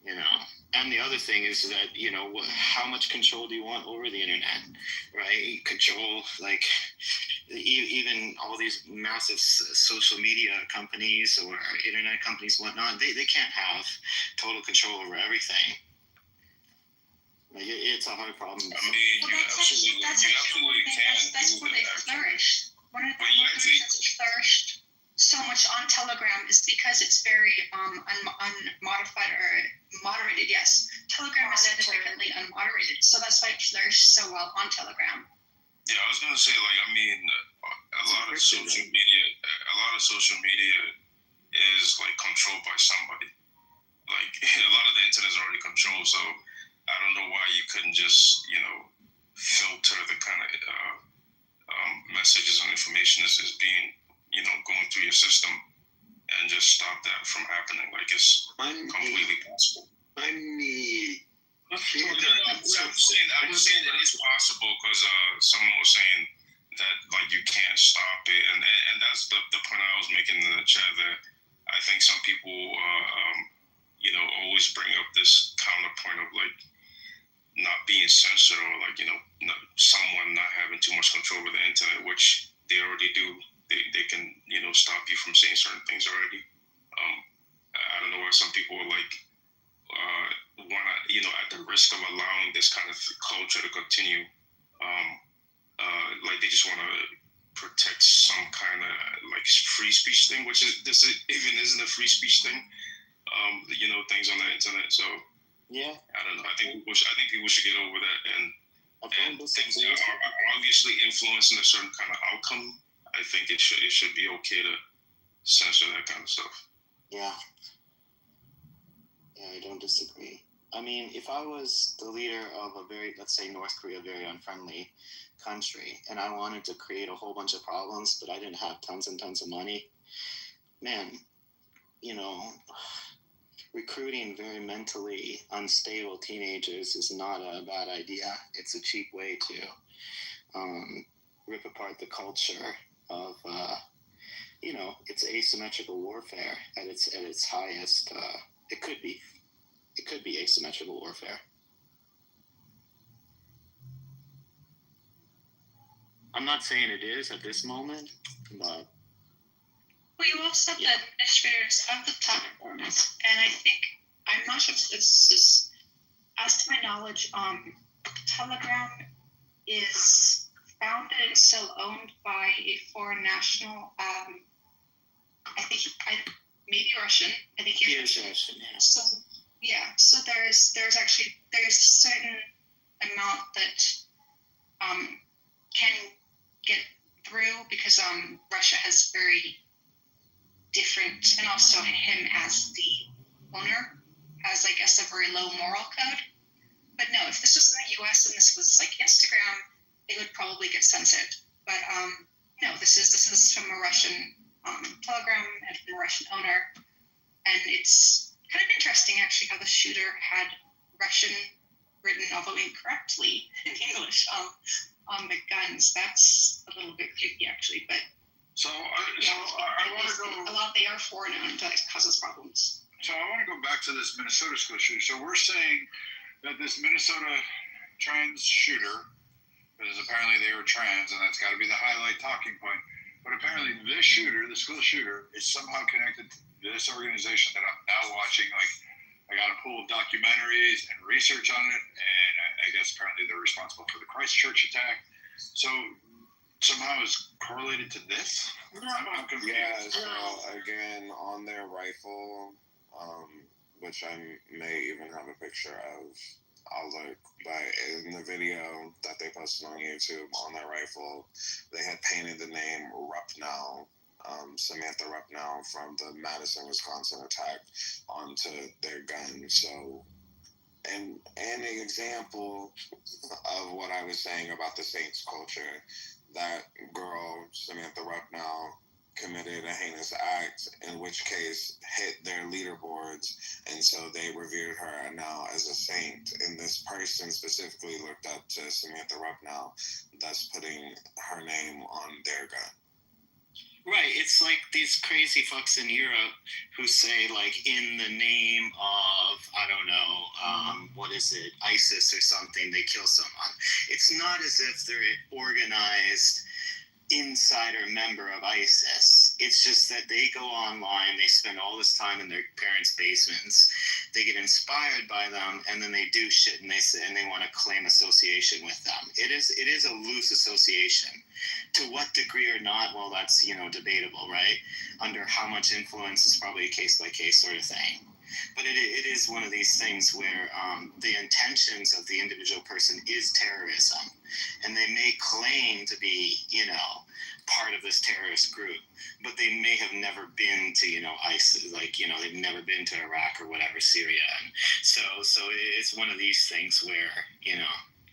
Speaker 1: you know. And the other thing is that, you know, how much control do you want over the internet, right? Control, like, even all these massive social media companies or internet companies, whatnot, they can't have total control over everything. Like, it's a hard problem.
Speaker 2: I mean,
Speaker 13: that's actually where they flourish. One of the reasons it flourished so much on Telegram is because it's very unmodified or moderated. Yes, Telegram is significantly unmoderated, so that's why it flourished so well on Telegram.
Speaker 9: Yeah, I was gonna say, like, I mean, a lot of social media is like controlled by somebody. Like, a lot of the internet is already controlled, so I don't know why you couldn't just, you know, filter the kind of messages and information that is being, you know, going through your system and just stop that from happening. Like, it's completely possible.
Speaker 11: I mean,
Speaker 9: I'm just saying it is possible because someone was saying that like you can't stop it, and that's the point I was making in the chat. That I think some people, always bring up this counterpoint of like not being censored or like someone not having too much control over the internet, which they already do. They can stop you from saying certain things already. I don't know why some people are like want to at the risk of allowing this kind of culture to continue, like they just want to protect some kind of like free speech thing, which even isn't a free speech thing. Things on the internet. So
Speaker 1: yeah,
Speaker 9: I don't know. I think people should get over that, and things that are obviously influencing a certain kind of outcome. I think it should be okay to censor that kind of stuff.
Speaker 1: Yeah, I don't disagree. I mean, if I was the leader of a let's say North Korea, very unfriendly country, and I wanted to create a whole bunch of problems, but I didn't have tons and tons of money, man, recruiting very mentally unstable teenagers is not a bad idea. It's a cheap way to rip apart the culture of, it's asymmetrical warfare at its highest. It could be asymmetrical warfare. I'm not saying it is at this moment, but.
Speaker 13: Well, you also have the administrators of the platforms, and I think, I'm not sure if this is, as to my knowledge, Telegram is founded and still owned by a foreign national, maybe Russian. I think he is Russian. Yeah. So there's a certain amount that can get through because Russia has very different, and also him as the owner has, I guess, a very low moral code. But no, if this was in the U.S. and this was like Instagram, it would probably get censored. But no, this is from a Russian Telegram and from a Russian owner, and it's kind of interesting actually how the shooter had Russian written, although incorrectly, in English on the guns. That's a little bit creepy actually, but.
Speaker 3: So I want to go.
Speaker 13: A lot they are foreign owned, that causes problems.
Speaker 3: So I want to go back to this Minnesota school shooter. So we're saying that this Minnesota trans shooter, because apparently they were trans, and that's got to be the highlight talking point. But apparently this shooter, the school shooter, is somehow connected to this organization that I'm now watching. Like, I got a pool of documentaries and research on it, and I guess apparently they're responsible for the Christchurch attack. So somehow is correlated to this? I'm confused.
Speaker 11: Yeah, so again, on their rifle, which I may even have a picture of, I'll look, but in the video that they posted on YouTube, on their rifle, they had painted the name Rupnow, Samantha Rupnow from the Madison, Wisconsin attack onto their gun. So, and an example of what I was saying about the Saints culture, that girl, Samantha Rupnow, committed a heinous act, in which case hit their leaderboards, and so they revered her now as a saint. And this person specifically looked up to Samantha Rupnow, thus putting her name on their gun.
Speaker 1: Right, it's like these crazy fucks in Europe who say, like, in the name of, I don't know, what is it, ISIS or something, they kill someone. It's not as if they're organized insider member of ISIS. It's just that they go online, they spend all this time in their parents' basements, they get inspired by them, and then they do shit, and they want to claim association with them. It is a loose association. To what degree or not, well, that's, debatable, right? Under how much influence is probably a case-by-case sort of thing. But it is one of these things where the intentions of the individual person is terrorism. And they may claim to be, part of this terrorist group, but they may have never been to, ISIS, they've never been to Iraq or whatever, Syria. And so it's one of these things where,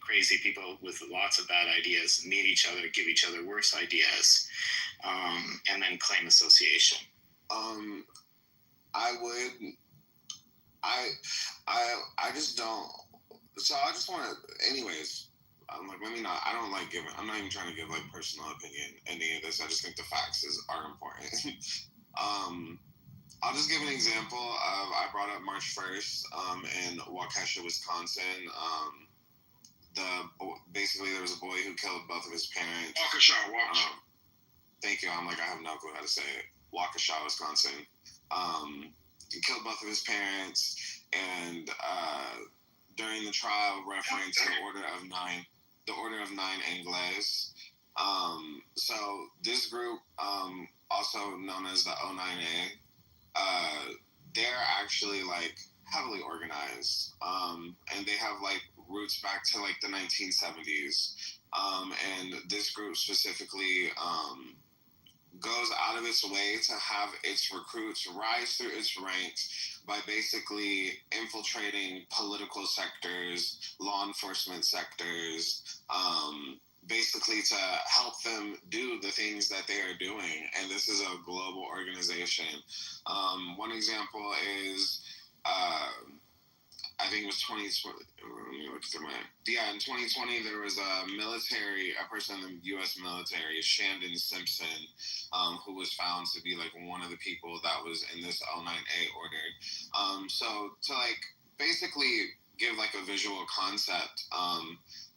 Speaker 1: crazy people with lots of bad ideas meet each other, give each other worse ideas, and then claim association.
Speaker 11: I just don't So I just want to, anyways. I'm like, let me not. I don't like giving. I'm not even trying to give like personal opinion in any of this. I just think the facts are important. I'll just give an example of I brought up March 1st in Waukesha, Wisconsin. Basically there was a boy who killed both of his parents.
Speaker 3: Waukesha.
Speaker 11: Thank you. I'm like, I have no clue how to say it. Waukesha, Wisconsin. He killed both of his parents, and during the trial referenced the Order of Nine Angles. So this group, also known as the O9A, they're actually like heavily organized, and they have like roots back to like the 1970s. And this group specifically goes out of its way to have its recruits rise through its ranks by basically infiltrating political sectors, law enforcement sectors, basically to help them do the things that they are doing. And this is a global organization. One example is, I think it was 2020. In 2020, there was a person in the U.S. military, Shandon Simpson, who was found to be like one of the people that was in this O9A order. So to like basically give like a visual concept,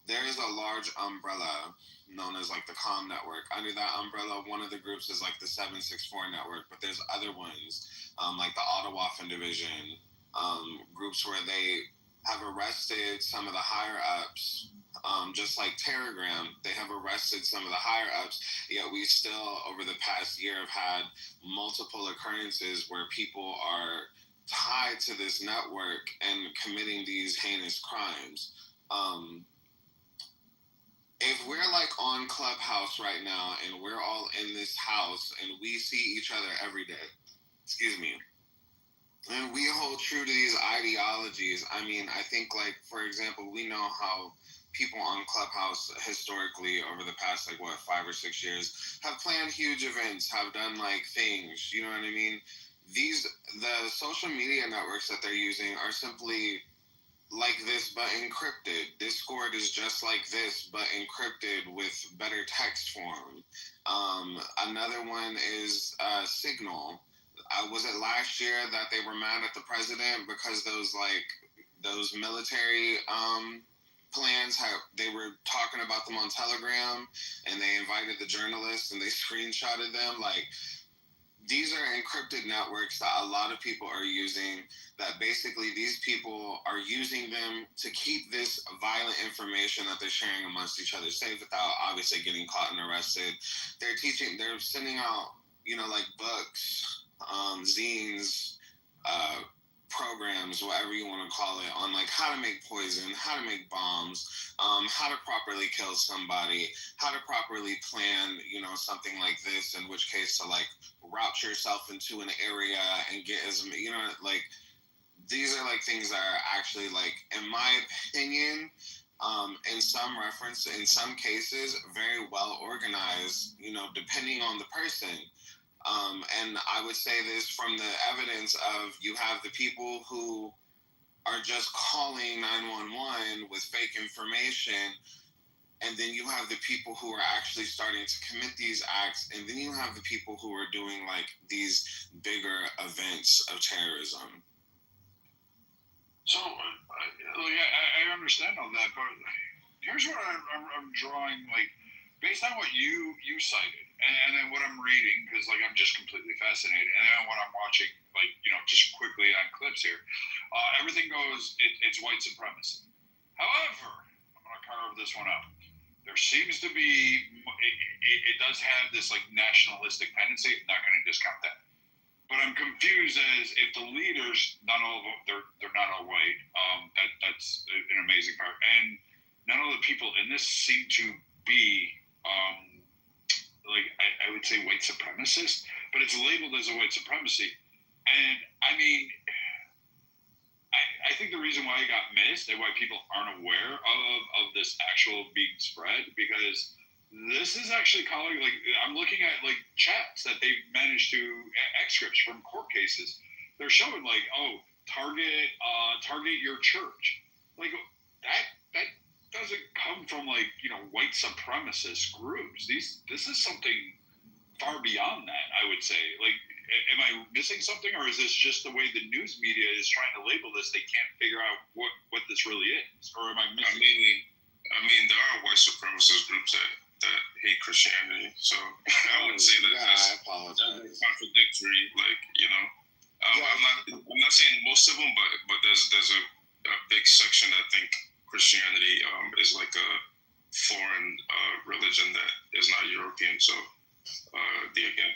Speaker 11: there is a large umbrella known as like the COM network. Under that umbrella, one of the groups is like the 764 network, but there's other ones like the Ottawaffen division, groups where they have arrested some of the higher ups, just like Telegram, they have arrested some of the higher ups, yet we still, over the past year, have had multiple occurrences where people are tied to this network and committing these heinous crimes. If we're like on Clubhouse right now and we're all in this house and we see each other every day, and we hold true to these ideologies, I mean, I think like, for example, we know how people on Clubhouse historically over the past 5 or 6 years have planned huge events, have done like things, you know what I mean? The social media networks that they're using are simply like this but encrypted. Discord is just like this but encrypted with better text form. Another one is Signal. Was it last year that they were mad at the president because those military plans, they were talking about them on Telegram, and they invited the journalists and they screenshotted them? Like, these are encrypted networks that a lot of people are using, that basically these people are using them to keep this violent information that they're sharing amongst each other safe without obviously getting caught and arrested. They're sending out, like books, zines, programs, whatever you want to call it, on like how to make poison, how to make bombs, how to properly kill somebody, how to properly plan, something like this, in which case to like route yourself into an area and get these are like things that are actually like, in my opinion, in some cases, very well organized, depending on the person. And I would say this from the evidence of, you have the people who are just calling 911 with fake information, and then you have the people who are actually starting to commit these acts, and then you have the people who are doing like these bigger events of terrorism.
Speaker 3: So, I understand all that, but here's what I'm drawing, like, based on what you cited, and then what I'm reading, because like I'm just completely fascinated, and then what I'm watching, like, just quickly on clips here, everything goes, it's white supremacy. However, I'm gonna carve this one up. There seems to be, it does have this like nationalistic tendency. I'm not going to discount that, but I'm confused as if the leaders, not all of them, they're not all white. That's an amazing part, and none of the people in this seem to be like I would say white supremacist, but it's labeled as a white supremacy. And I mean, I think the reason why it got missed and why people aren't aware of this actual being spread, because this is actually calling, like, I'm looking at like chats that they've managed to, excerpts from court cases. They're showing like, oh, target your church. Like, that doesn't come from like white supremacist groups. This is something far beyond that. I would say. Like, am I missing something, or is this just the way the news media is trying to label this? They can't figure out what this really is, or am I missing?
Speaker 2: I mean, there are white supremacist groups that hate Christianity, so I wouldn't say that that's contradictory. Like, I'm not saying most of them, but there's a big section that think Christianity is like a foreign religion that is not European. So, again.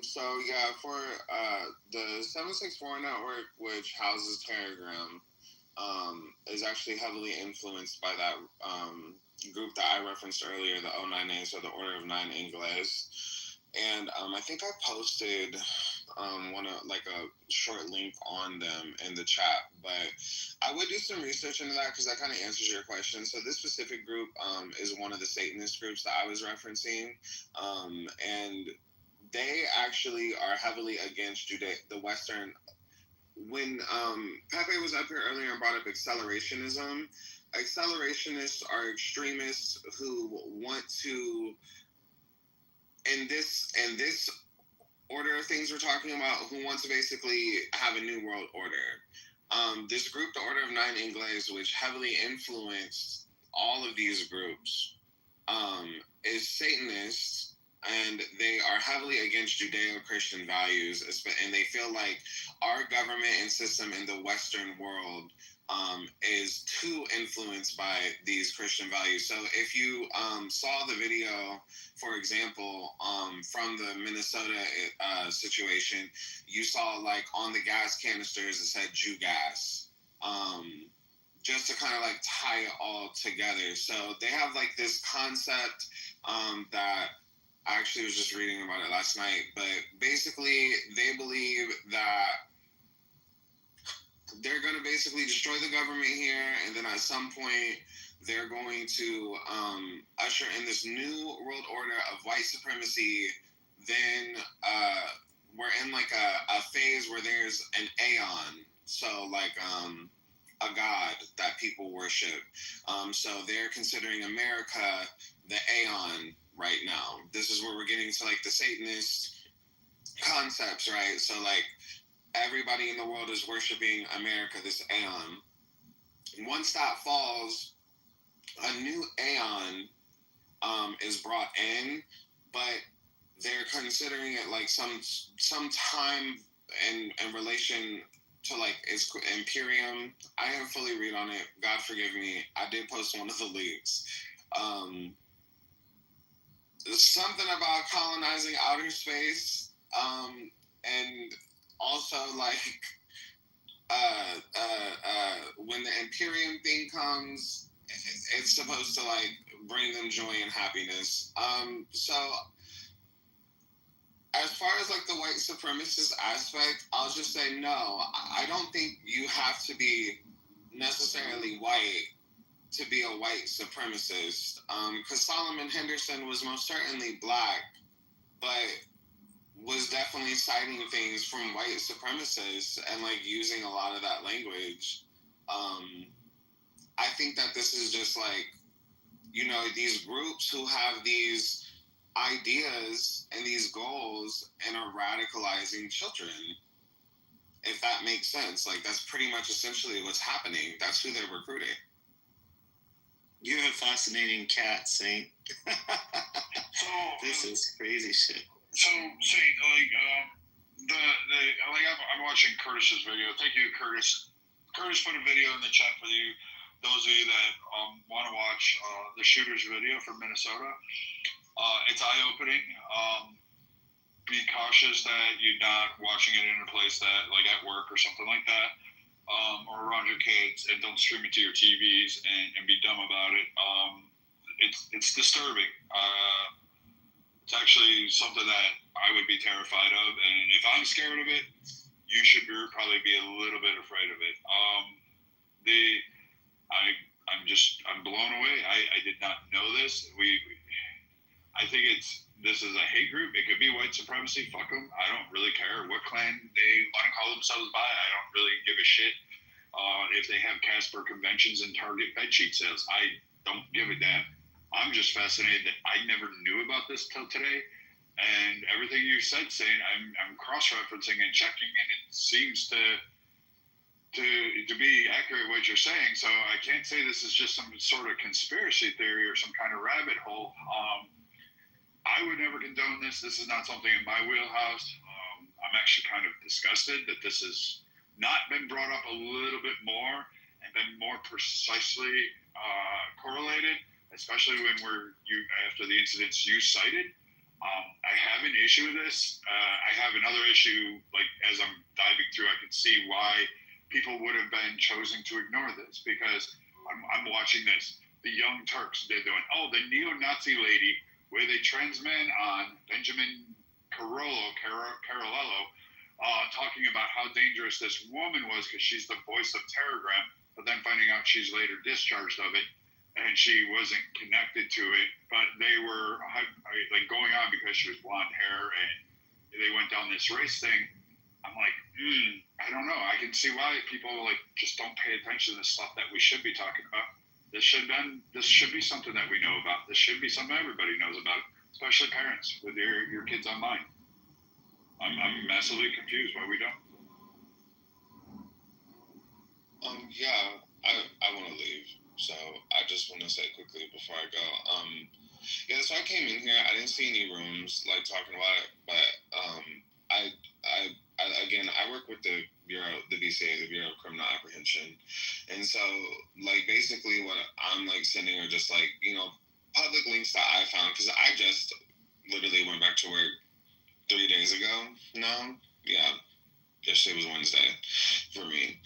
Speaker 11: So yeah, for the 764 network, which houses Telegram, is actually heavily influenced by that group that I referenced earlier, the O9A, so the Order of Nine Ingles. And I think I posted a short link on them in the chat, but I would do some research into that because that kind of answers your question. So this specific group is one of the Satanist groups that I was referencing, and they actually are heavily against the Western. When Pepe was up here earlier and brought up accelerationism, accelerationists are extremists who want to, in this order of things we're talking about, who want to basically have a new world order. This group, the Order of Nine Ingles, which heavily influenced all of these groups, is Satanist. And they are heavily against Judeo-Christian values, and they feel like our government and system in the Western world is too influenced by these Christian values. So if you saw the video, for example, from the Minnesota situation, you saw like on the gas canisters it said Jew gas. Just to kind of like tie it all together. So they have like this concept that I actually was just reading about it last night, but basically they believe that they're going to basically destroy the government here, and then at some point they're going to usher in this new world order of white supremacy. Then we're in like a phase where there's an aeon, so like a god that people worship. So they're considering America the aeon right now. This is where we're getting to like the Satanist concepts, right? So like everybody in the world is worshiping America, this aeon. And once that falls, a new aeon is brought in, but they're considering it like some time in relation to like its Imperium. I didn't fully read on it. God forgive me. I did post one of the leaks. Something about colonizing outer space, and also like when the Imperium thing comes, it's supposed to like bring them joy and happiness. So as far as like the white supremacist aspect, I'll just say no. I don't think you have to be necessarily white to be a white supremacist, because Solomon Henderson was most certainly black, but was definitely citing things from white supremacists and like using a lot of that language. I think that this is just like, these groups who have these ideas and these goals and are radicalizing children, if that makes sense. Like, that's pretty much essentially what's happening. That's who they're recruiting.
Speaker 1: You're a fascinating cat, Saint. This is crazy shit.
Speaker 3: So, Saint, I'm watching Curtis's video. Thank you, Curtis. Curtis put a video in the chat for you. Those of you that want to watch the shooter's video from Minnesota, it's eye-opening. Be cautious that you're not watching it in a place that, like at work or something like that, or around your kids, and don't stream it to your TVs and be dumb about it. It's disturbing. It's actually something that I would be terrified of, and if I'm scared of it, you should probably be a little bit afraid of it. I'm blown away. I did not know this. I think this is a hate group. It could be white supremacy. Fuck them. I don't really care what clan they want to call themselves by. I don't really give a shit. if they have Casper conventions and Target bedsheet sales. I don't give a damn. I'm just fascinated that I never knew about this till today. And everything you said, saying I'm cross-referencing and checking, and it seems to be accurate what you're saying. So I can't say this is just some sort of conspiracy theory or some kind of rabbit hole. I would never condone this. This is not something in my wheelhouse. I'm actually kind of disgusted that this has not been brought up a little bit more and been more precisely correlated, especially when after the incidents you cited. I have an issue with this. I have another issue, like as I'm diving through, I can see why people would have been chosen to ignore this, because I'm watching this. The Young Turks, they're doing, the neo-Nazi lady with a trans man on, Benjamin Carolello, talking about how dangerous this woman was because she's the voice of Telegram, but then finding out she's later discharged of it. And she wasn't connected to it, but they were like going on because she was blonde hair, and they went down this race thing. I'm like, I don't know. I can see why people like just don't pay attention to the stuff that we should be talking about. This should be something that we know about. This should be something everybody knows about, especially parents with your kids online. I'm massively confused why we don't.
Speaker 11: Yeah, I want to leave. So I just want to say quickly before I go, so I came in here. I didn't see any rooms like talking about it, but I work with the Bureau, the BCA, the Bureau of Criminal Apprehension, and so like basically what I'm like sending are just like public links that I found, because I just literally went back to work 3 days ago. No, yeah, yesterday was Wednesday for me.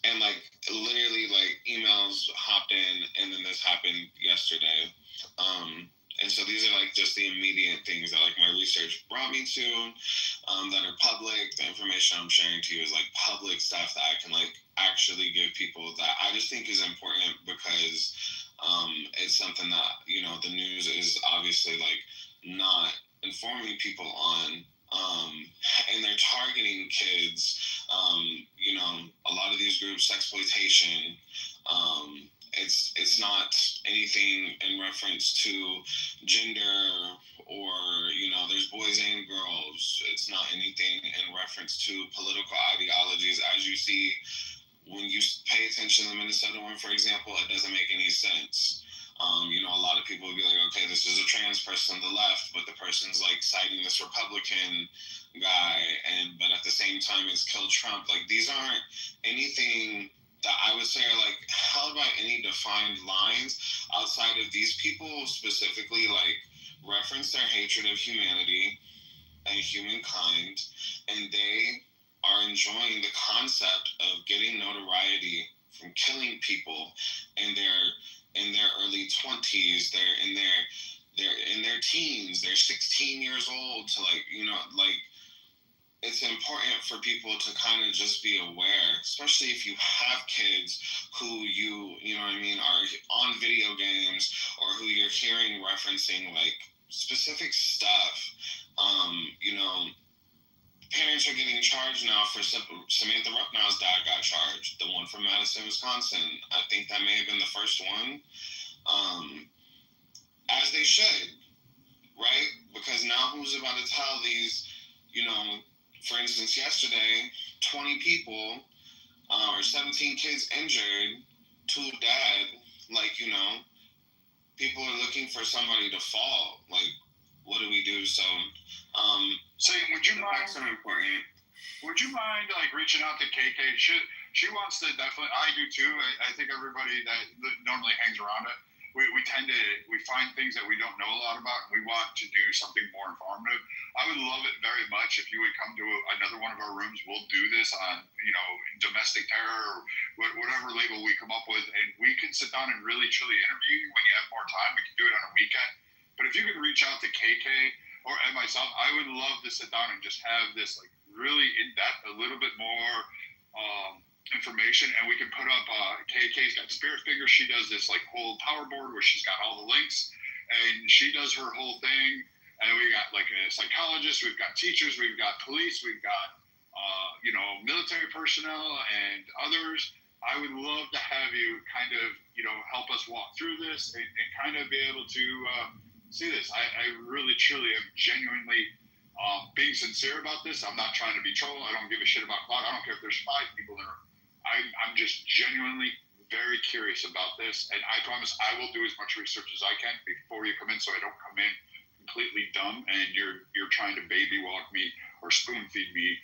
Speaker 11: And like literally like emails hopped in, and then this happened yesterday. And so these are like just the immediate things that like my research brought me to, that are public. The information I'm sharing to you is like public stuff that I can like actually give people that I just think is important, because it's something that the news is obviously like not informing people on. And they're targeting kids. A lot of these groups, sexploitation. It's not anything in reference to gender or there's boys and girls. It's not anything in reference to political ideologies. As you see, when you pay attention to the Minnesota one, for example, it doesn't make any sense. A lot of people will be like, okay, this is a trans person on the left, but the person's like citing this Republican guy, but at the same time it's kill Trump. Like, these aren't anything that I would say are like held by any defined lines outside of these people specifically like reference their hatred of humanity and humankind, and they are enjoying the concept of getting notoriety from killing people in their early 20s. They're in their teens. They're 16 years old to it's important for people to kind of just be aware, especially if you have kids who are on video games, or who you're hearing referencing like specific stuff. Parents are getting charged now for Samantha Rucknow's dad got charged. The one from Madison, Wisconsin. I think that may have been the first one. As they should, right? Because now who's about to tell these, for instance, yesterday, 20 people or 17 kids injured, 2 dead. People are looking for somebody to fall. Like, what do we do? So,
Speaker 3: would you mind?
Speaker 11: That's important.
Speaker 3: Would you mind like reaching out to KK? She wants to definitely. I do too. I think everybody that normally hangs around it, we find things that we don't know a lot about, and we want to do something more informative. I would love it very much if you would come to another one of our rooms. We'll do this on domestic terror or whatever label we come up with, and we can sit down and really truly interview you when you have more time. We can do it on a weekend. But if you could reach out to KK and myself, I would love to sit down and just have this like really in depth, a little bit more information, and we can put up KK's got Spirit Figure. She does this like whole power board where she's got all the links, and she does her whole thing. And we got like a psychologist, we've got teachers, we've got police, we've got military personnel and others. I would love to have you kind of, help us walk through this and kind of be able to see this. I really, truly am genuinely being sincere about this. I'm not trying to be troll. I don't give a shit about clout. I don't care if there's 5 people there. I'm just genuinely very curious about this, and I promise I will do as much research as I can before you come in, so I don't come in completely dumb and you're trying to baby walk me or spoon feed me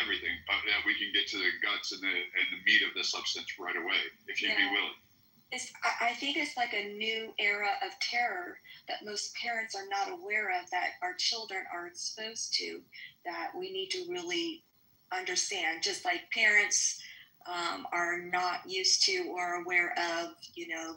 Speaker 3: everything. But we can get to the guts and the meat of the substance right away if you'd be willing.
Speaker 4: I think it's like a new era of terror that most parents are not aware of, that our children are exposed to, that we need to really understand. Just like parents are not used to or aware of,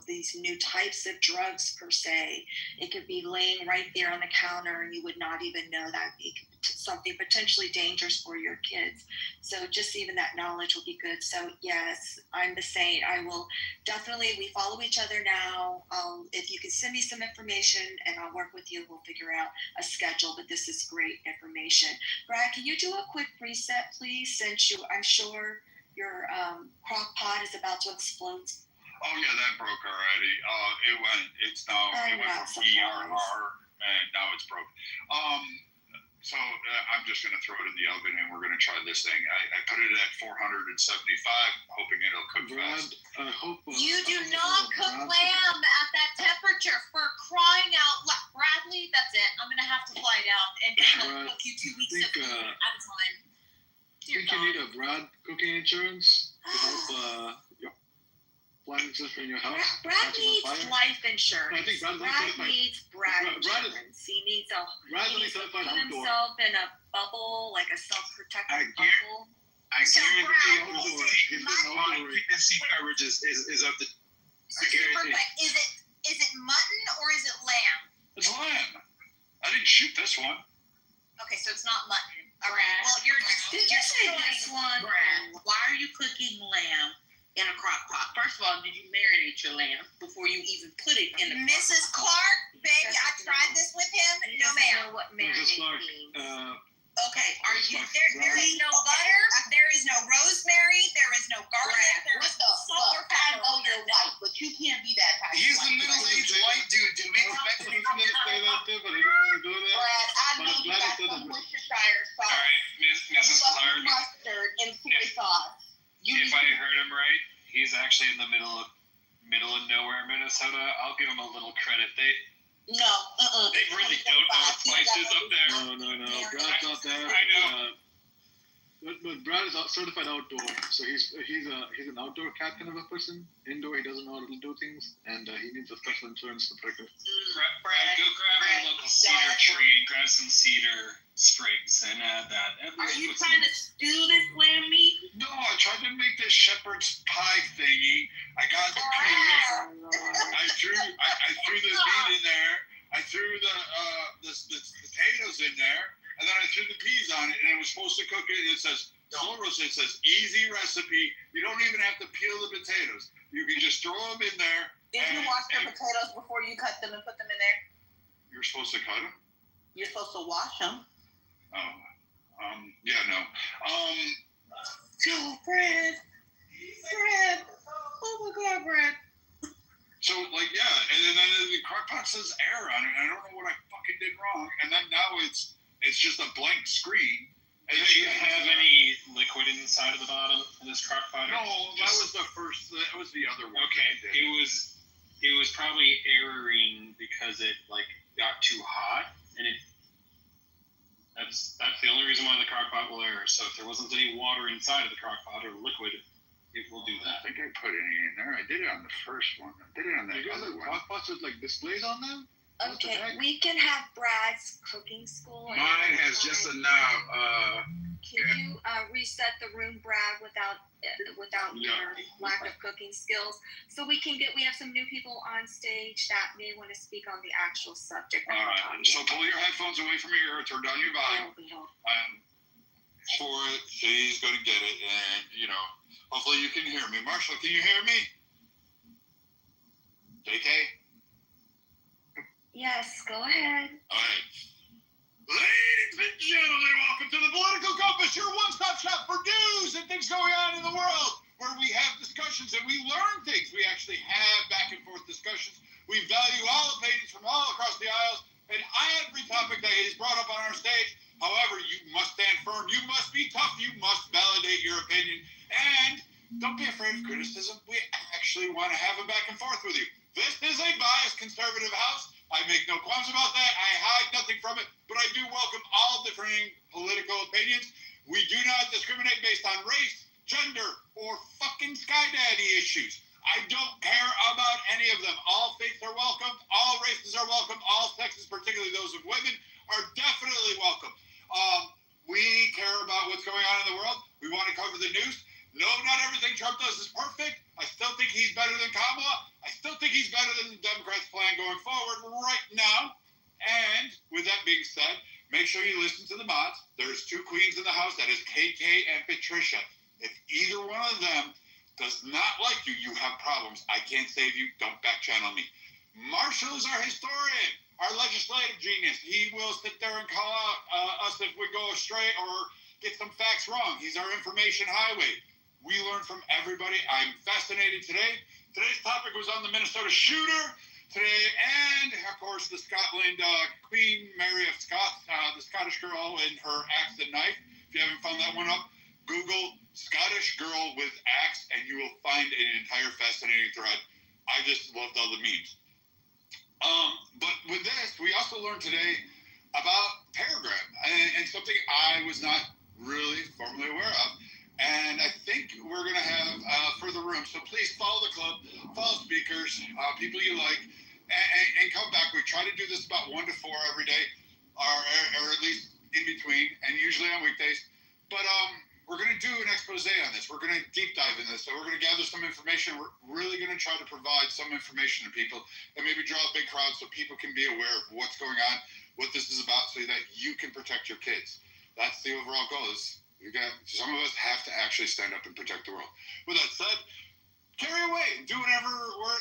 Speaker 4: these new types of drugs per se. It could be laying right there on the counter and you would not even know that it could be something potentially dangerous for your kids. So just even that knowledge will be good. So yes, I'm the same. I will definitely, we follow each other now. If you can send me some information and I'll work with you, we'll figure out a schedule, but this is great information. Brad, can you do a quick reset, please? Since I'm sure your crock pot is about to explode.
Speaker 3: Oh yeah, that broke already. It went from ERR and now it's broke. So I'm just gonna throw it in the oven and we're gonna try this thing. I put it at 475, hoping it'll cook fast.
Speaker 15: I hope.
Speaker 6: You do not cook lamb at that temperature, for crying out loud. Bradley, that's it. I'm gonna have to fly down and cook you 2 weeks of food at a time.
Speaker 15: I think you need a Brad cooking insurance to help your finances in your house.
Speaker 4: Brad needs life insurance.
Speaker 15: I think
Speaker 4: Brad needs insurance. He needs to put himself in a bubble, like a self-protective bubble.
Speaker 10: I guarantee my pregnancy coverage is up to.
Speaker 6: Perfect. Is it mutton or is it lamb?
Speaker 3: It's lamb. I didn't shoot this one.
Speaker 6: Okay, so it's not mutton.
Speaker 4: All right. Well, did you say this one?
Speaker 16: Brad, why are you cooking lamb in a crock pot? First of all, did you marinate your lamb before you even put it in the
Speaker 6: Mrs. Clark, baby, I tried this with him. No, ma'am.
Speaker 4: Know what marinate means.
Speaker 6: Okay, there is no butter, there is no rosemary, there is no garlic, there is no salt or
Speaker 16: I
Speaker 6: pepper.
Speaker 16: know you're white, but you can't be that type.
Speaker 10: He's a middle-aged white dude. Do we expect him to say that too? But he didn't do that.
Speaker 16: Brad, I know you got some Worcestershire sauce.
Speaker 14: All right, Mrs. Clark.
Speaker 16: Mustard and soy sauce.
Speaker 14: If I heard him right, he's actually in the middle of nowhere, Minnesota. I'll give him a little credit. They really don't know spices up there.
Speaker 15: No. Brad's not there.
Speaker 14: I know.
Speaker 15: But Brad is certified outdoor, so he's an outdoor cat kind of a person. Indoor, he doesn't know how to do things, and he needs a special insurance to protect it.
Speaker 14: Brad, go grab a local cedar tree and grab some cedar sprigs and add that.
Speaker 16: Are you trying to stew this lamb meat?
Speaker 3: No, I tried to make this shepherd's pie thingy. I got the peas. I threw the meat in there. I threw the potatoes in there. And then I threw the peas on it, and I was supposed to cook it. And it says easy recipe. You don't even have to peel the potatoes. You can just throw them in there.
Speaker 16: Did you wash your potatoes before you cut them and put them in there?
Speaker 3: You're supposed to cut them?
Speaker 16: You're supposed to wash them.
Speaker 3: Yeah, no.
Speaker 16: Brad. Oh my God, Brad.
Speaker 3: So, and then the crock pot says error on it. I don't know what I fucking did wrong. And then now it's just a blank screen. And
Speaker 14: Did you have any liquid inside of the bottom of this crock pot?
Speaker 3: No, that was the first. That was the other one.
Speaker 14: Okay, it was probably erroring because it got too hot, and that's the only reason why the crock pot will error. So if there wasn't any water inside of the crock pot or liquid, it will do that.
Speaker 3: I think I put any in there. I did it on the first one. I did it on that other one.
Speaker 15: Crock pots with displays on them?
Speaker 4: Okay, we can have Brad's cooking school.
Speaker 10: Mine has just a knob.
Speaker 4: Can you reset the room, Brad, without your lack of cooking skills? So we have some new people on stage that may want to speak on the actual subject.
Speaker 3: All right. So pull your headphones away from your ear, turn down your volume. For it, she's going to get it, and hopefully you can hear me. Marshall, can you hear me? JK.
Speaker 4: Yes, go ahead.
Speaker 3: All right. Ladies and gentlemen, welcome to the Political Compass
Speaker 17: It's your one-stop shop for news and things going on in the world, where we have discussions and we learn things. We actually have back and forth discussions. We value all opinions from all across the aisles, and every topic that is brought up on our stage. However, you must stand firm. You must be tough. You must validate your opinion. And don't be afraid of criticism. We actually want to have a back and forth with you. This is a biased conservative house. I make no qualms about that. I hide nothing from it, but I do welcome all differing political opinions. We do not discriminate based on race, gender, or fucking sky daddy issues. I don't care about any of them. All faiths are welcome. All races are welcome. All sexes, particularly those of women, are definitely welcome. We care about what's going on in the world. We want to cover the news. No, not everything Trump does is perfect. I still think he's better than Kamala. I still think he's better than the Democrats' plan going forward right now. And with that being said, make sure you listen to the mods. There's two queens in the house. That is KK and Patricia. If either one of them does not like you, you have problems. I can't save you. Don't back channel me. Marshall is our historian, our legislative genius. He will sit there and call out us if we go astray or get some facts wrong. He's our information highway. We learn from everybody. I'm fascinated today. Today's topic was on the Minnesota shooter today, and of course the Scotland Queen Mary of Scots, the Scottish girl and her axe and knife. If you haven't found that one up, Google Scottish girl with axe, and you will find an entire fascinating thread. I just loved all the memes. But with this, we also learned today about Paragram, and something I was not really formally aware of. And I think we're going to have further room. So please follow the club, follow speakers, people you like, and come back. We try to do this about 1 to 4 every day, or at least in between, and usually on weekdays. But we're going to do an expose on this. We're going to deep dive in this. So we're going to gather some information. We're really going to try to provide some information to people and maybe draw a big crowd so people can be aware of what's going on, what this is about, so that you can protect your kids. That's the overall goal. Some of us have to actually stand up and protect the world. With that said, carry away. Do whatever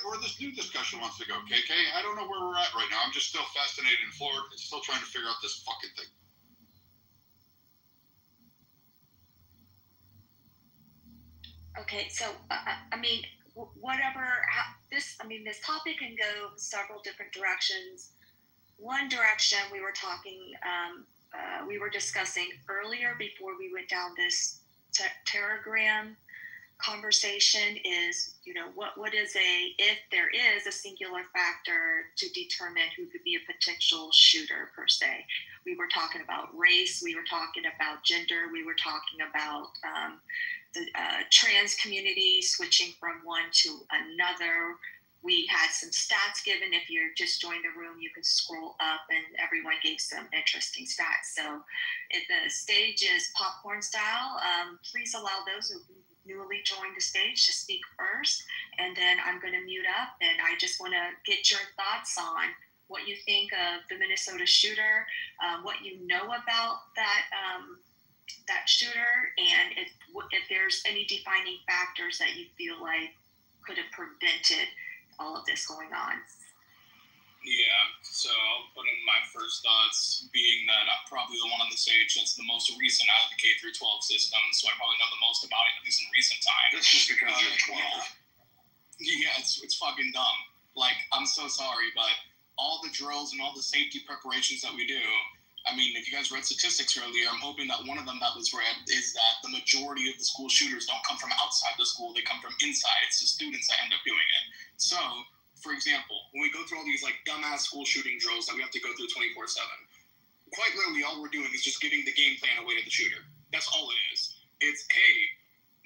Speaker 17: where this new discussion wants to go, KK. I don't know where we're at right now. I'm just still fascinated and floored and still trying to figure out this fucking thing.
Speaker 4: Okay, so this topic can go several different directions. One direction we were discussing earlier before we went down this Telegram conversation is, what is if there is a singular factor to determine who could be a potential shooter per se. We were talking about race, we were talking about gender, we were talking about the trans community switching from one to another. We had some stats given. If you're just joining the room, you can scroll up and everyone gave some interesting stats. So if the stage is popcorn style, please allow those who newly joined the stage to speak first. And then I'm going to mute up, and I just want to get your thoughts on what you think of the Minnesota shooter, what you know about that shooter, and if there's any defining factors that you feel like could have prevented all of this going on.
Speaker 18: Yeah, so I'll put in my first thoughts, being that I'm probably the one on the stage that's the most recent out of the K-12 system, so I probably know the most about it, at least in recent times.
Speaker 3: That's just because you're 12.
Speaker 18: Yeah, it's fucking dumb. Like, I'm so sorry, but all the drills and all the safety preparations that we do, I mean, if you guys read statistics earlier, I'm hoping that one of them that was read is that the majority of the school shooters don't come from outside the school, they come from inside. It's the students that end up doing it. So, for example, when we go through all these like dumbass school shooting drills that we have to go through 24/7, quite literally all we're doing is just giving the game plan away to the shooter. That's all it is. It's, hey,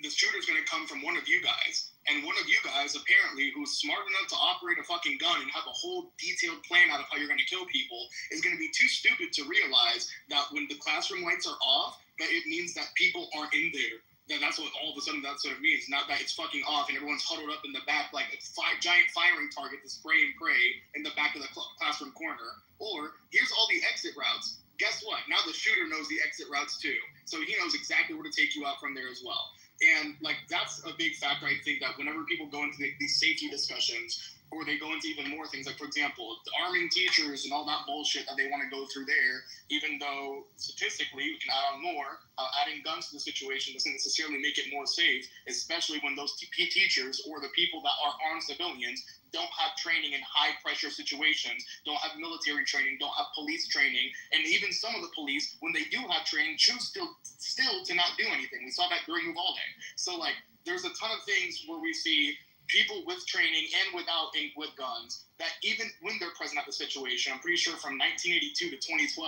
Speaker 18: the shooter's going to come from one of you guys, and one of you guys apparently who's smart enough to operate a fucking gun and have a whole detailed plan out of how you're going to kill people is going to be too stupid to realize that when the classroom lights are off, that it means that people aren't in there. That's what all of a sudden that's what it means. Not that it's fucking off and everyone's huddled up in the back like a giant firing target to spray and pray in the back of the classroom corner. Or here's all the exit routes. Guess what? Now the shooter knows the exit routes too. So he knows exactly where to take you out from there as well. And like that's a big factor. I think that whenever people go into these safety discussions, or they go into even more things. Like, for example, arming teachers and all that bullshit that they want to go through there, even though statistically we can add on more, adding guns to the situation doesn't necessarily make it more safe, especially when those teachers or the people that are armed civilians don't have training in high-pressure situations, don't have military training, don't have police training, and even some of the police, when they do have training, choose still to not do anything. We saw that during Uvalde. So, like, there's a ton of things where we see people with training and without with guns that even when they're present at the situation, I'm pretty sure from 1982 to 2012,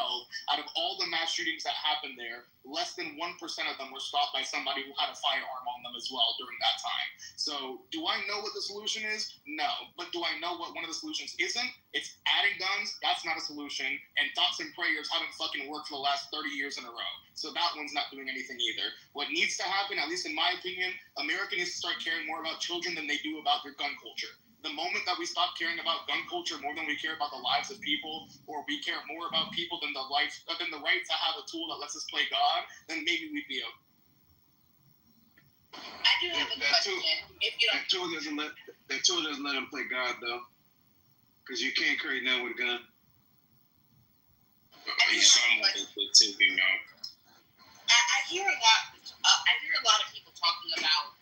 Speaker 18: out of all the mass shootings that happened there, less than 1% of them were stopped by somebody who had a firearm on them as well during that time. So do I know what the solution is? No. But do I know what one of the solutions isn't? It's adding guns. That's not a solution. And thoughts and prayers haven't fucking worked for the last 30 years in a row. So that one's not doing anything either. What needs to happen, at least in my opinion, America needs to start caring more about children than they do about their gun culture. The moment that we stop caring about gun culture more than we care about the lives of people, or we care more about people than the right to have a tool that lets us play God, then maybe we'd be okay.
Speaker 16: I do have a question.
Speaker 10: That tool doesn't let him play God though, because you can't create none with a gun.
Speaker 16: I hear a lot of people talking about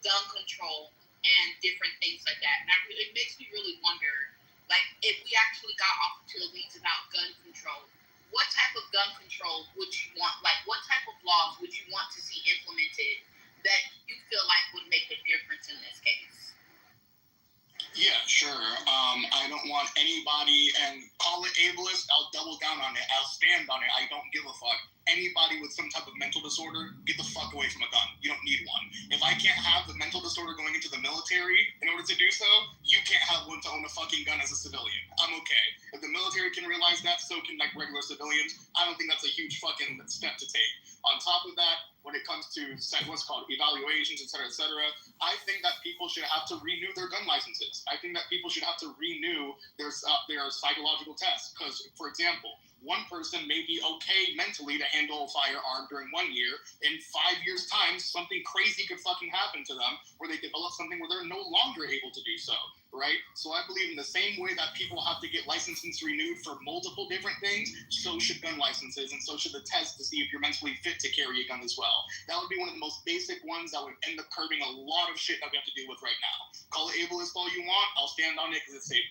Speaker 16: gun control and different things like that, and it makes me really wonder, like, if we actually got off to the weeds about gun control, what type of gun control would you want? Like, what type of laws would you want to see implemented that you feel like would make a difference in this case?
Speaker 18: Yeah, sure. I don't want anybody, and call it ableist, I'll double down on it. I'll stand on it. I don't give a fuck. Anybody with some type of mental disorder, get the fuck away from a gun. You don't need one. If I can't have the mental disorder going into the military in order to do so, you can't have one to own a fucking gun as a civilian. I'm okay. If the military can realize that, so can like regular civilians. I don't think that's a huge fucking step to take. On top of that, when it comes to what's called evaluations, et cetera, I think that people should have to renew their gun licenses. I think that people should have to renew their psychological tests. Because, for example, one person may be okay mentally to handle a firearm during 1 year. In 5 years' time, something crazy could fucking happen to them where they develop something where they're no longer able to do so, right? So I believe in the same way that people have to get licenses renewed for multiple different things, so should gun licenses, and so should the test to see if you're mentally fit to carry a gun as well. That would be one of the most basic ones that would end up curbing a lot of shit that we have to deal with right now. Call it ableist all you want, I'll stand on it because it's safe.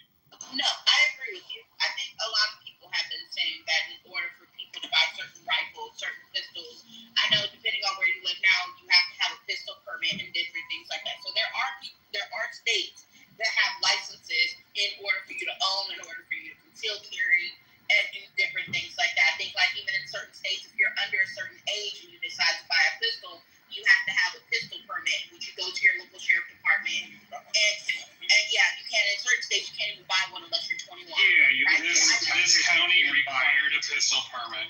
Speaker 16: No, I agree with you. I think a lot of people have been saying that in order for people to buy certain rifles, certain pistols, I know depending on where you live now, you have to have a pistol permit and different things like that. So there are states that have licenses in order for you to own, in order for you to conceal carry, and do different things like that. I think like even in certain states, if you're under a certain age and you decide to buy a pistol, you have to have a pistol permit, which you go to your local sheriff department. And yeah, you can't, in certain states, you can't even buy one unless you're 21.
Speaker 14: Yeah, this county required a pistol permit.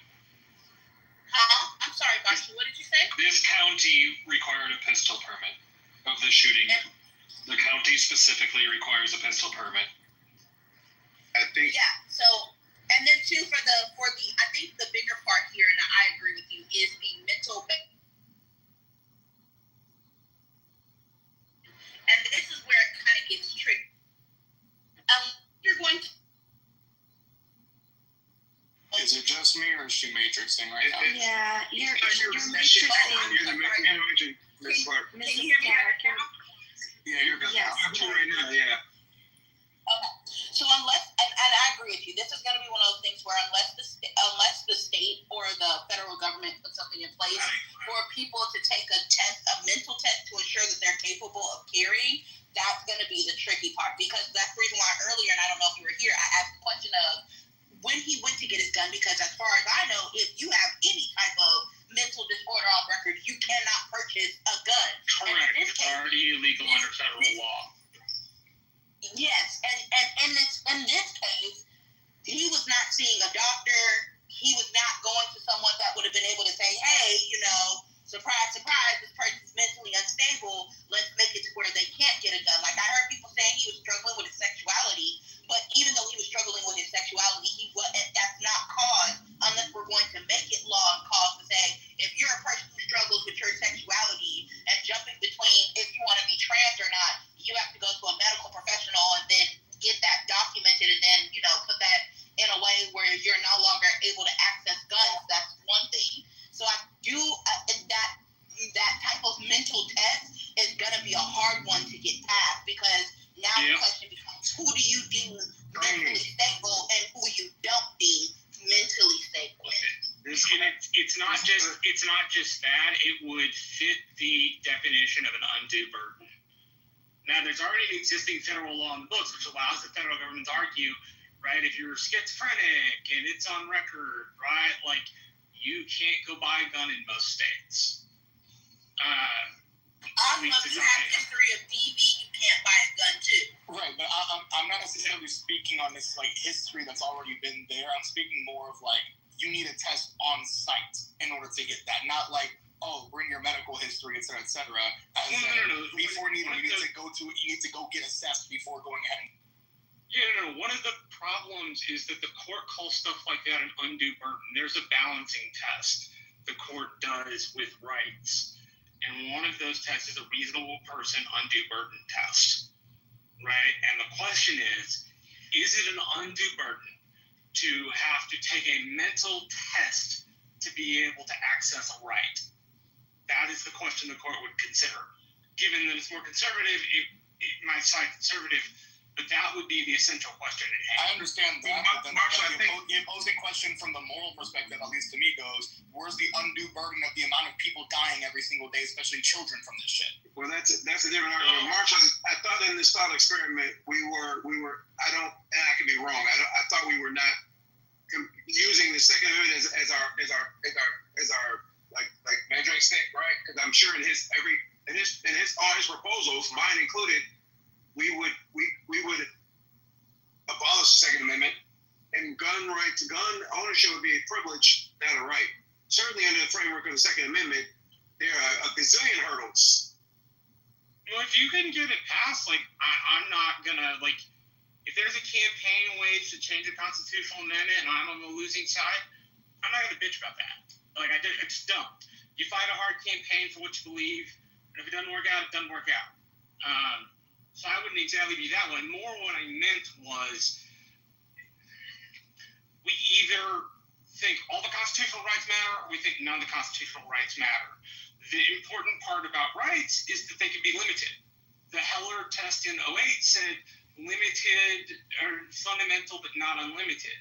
Speaker 16: I'm sorry, Bashi, what did you say?
Speaker 14: This county required a pistol permit of the shooting. The county specifically requires a pistol permit.
Speaker 10: I think.
Speaker 16: Yeah, so, and then too, for the, I think the bigger part here, and I agree with you, is the mental. And this is where it kind of gets tricky. You're going to.
Speaker 18: Is it just me, or is she matrixing right now?
Speaker 4: Yeah, you're
Speaker 10: matrixing.
Speaker 16: Can you hear me right now?
Speaker 18: Yeah, you're good.
Speaker 4: Yes.
Speaker 10: Right now, yeah.
Speaker 16: Okay. So unless, and I agree with you, this is going to be one of those things where unless the state or the federal government puts something in place for people to take a mental test to ensure that they're capable of carrying, that's going to be the tricky part. Because that's the reason why earlier, and I don't know if you were here, I asked the question of when he went to get his gun, because as far as I know, if you have any type of mental disorder on record, you cannot purchase a gun.
Speaker 14: Correct. It's already illegal under federal law.
Speaker 16: Yes, and in this case, he was not seeing a doctor. He was not going to someone that would have been able to say, hey, surprise, surprise, this person's mentally unstable. Let's make it to where they can't get a gun. Like I heard people saying he was struggling who do you deem mentally stable and who you don't deem mentally stable.
Speaker 19: It's not just that. It would fit the definition of an undue burden. Now, there's already an existing federal law in the books which allows the federal government to argue, right, if you're schizophrenic and it's on record, right, like, you can't go buy a gun in most states.
Speaker 16: Also, if you have a history of DV, you can't buy a gun too.
Speaker 18: Right, but I'm not necessarily speaking on this like history that's already been there. I'm speaking more of like you need a test on site in order to get that, not like bring your medical history, et cetera, et cetera.
Speaker 19: No.
Speaker 18: Before you need to go get assessed before going ahead.
Speaker 19: Yeah, one of the problems is that the court calls stuff like that an undue burden. There's a balancing test the court does with rights. And one of those tests is a reasonable person undue burden test, right? And the question is it an undue burden to have to take a mental test to be able to access a right? That is the question the court would consider. Given that it's more conservative, it might side conservative, but that would be the essential question at hand.
Speaker 18: I understand that, but then the opposing question from the moral perspective, at least to me, goes, where's the undue burden of the amount of people dying every single day, especially children, from this shit?
Speaker 5: Well, that's a different argument. Marshall, I thought in this thought experiment, we were, and I could be wrong, I thought we were not using the Second Amendment as our like measuring stick, right? Because I'm sure in all his proposals, mine included, we would abolish the Second Amendment, and gun ownership would be a privilege, not a right. Certainly under the framework of the Second Amendment, there are a gazillion hurdles.
Speaker 19: Well, if you can get it passed, like, I'm not gonna, like, if there's a campaign waged to change the constitutional amendment and I'm on the losing side, I'm not gonna bitch about that. Like, it's dumb. You fight a hard campaign for what you believe, and if it doesn't work out, it doesn't work out. So I wouldn't exactly be that one. More what I meant was we either think all the constitutional rights matter or we think none of the constitutional rights matter. The important part about rights is that they can be limited. The Heller test in 08 said limited or fundamental but not unlimited.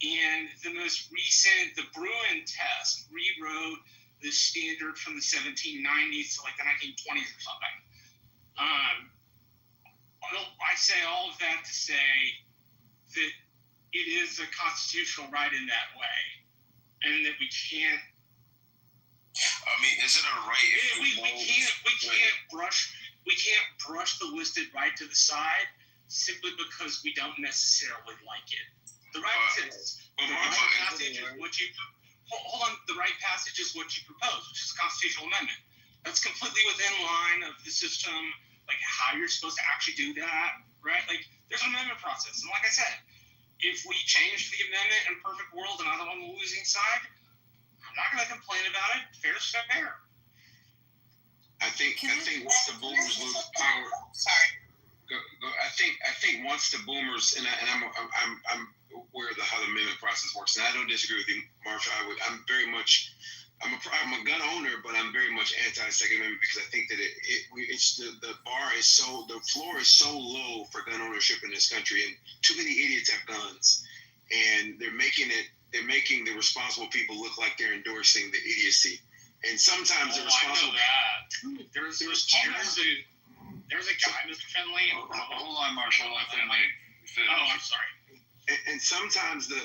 Speaker 19: And the most recent, the Bruin test, rewrote the standard from the 1790s to like the 1920s or something. I say all of that to say that it is a constitutional right in that way, and that we can't.
Speaker 11: I mean, is it a right?
Speaker 19: We can't brush the listed right to the side simply because we don't necessarily like it. The right exists. The right passage is what you. Hold on. The right passage is what you propose, which is a constitutional amendment. That's completely within line of the system. Like how you're supposed to actually do that, right? Like there's an amendment process, and like I said, if we change the amendment in a perfect world and I'm on the losing side, I'm not going to complain about it. Fair is fair.
Speaker 5: I think once the boomers lose power, I think once the boomers and I'm aware of how the amendment process works, and I don't disagree with you, Marshall. I'm a gun owner, but I'm very much anti-Second Amendment because I think that the floor is so low for gun ownership in this country, and too many idiots have guns, and they're making the responsible people look like they're endorsing the idiocy, and sometimes the responsible.
Speaker 19: I know that. There's a guy, Mr. Finley.
Speaker 3: Hold on, Marshall. Let Finley finish.
Speaker 19: Oh, I'm sorry.
Speaker 5: And sometimes the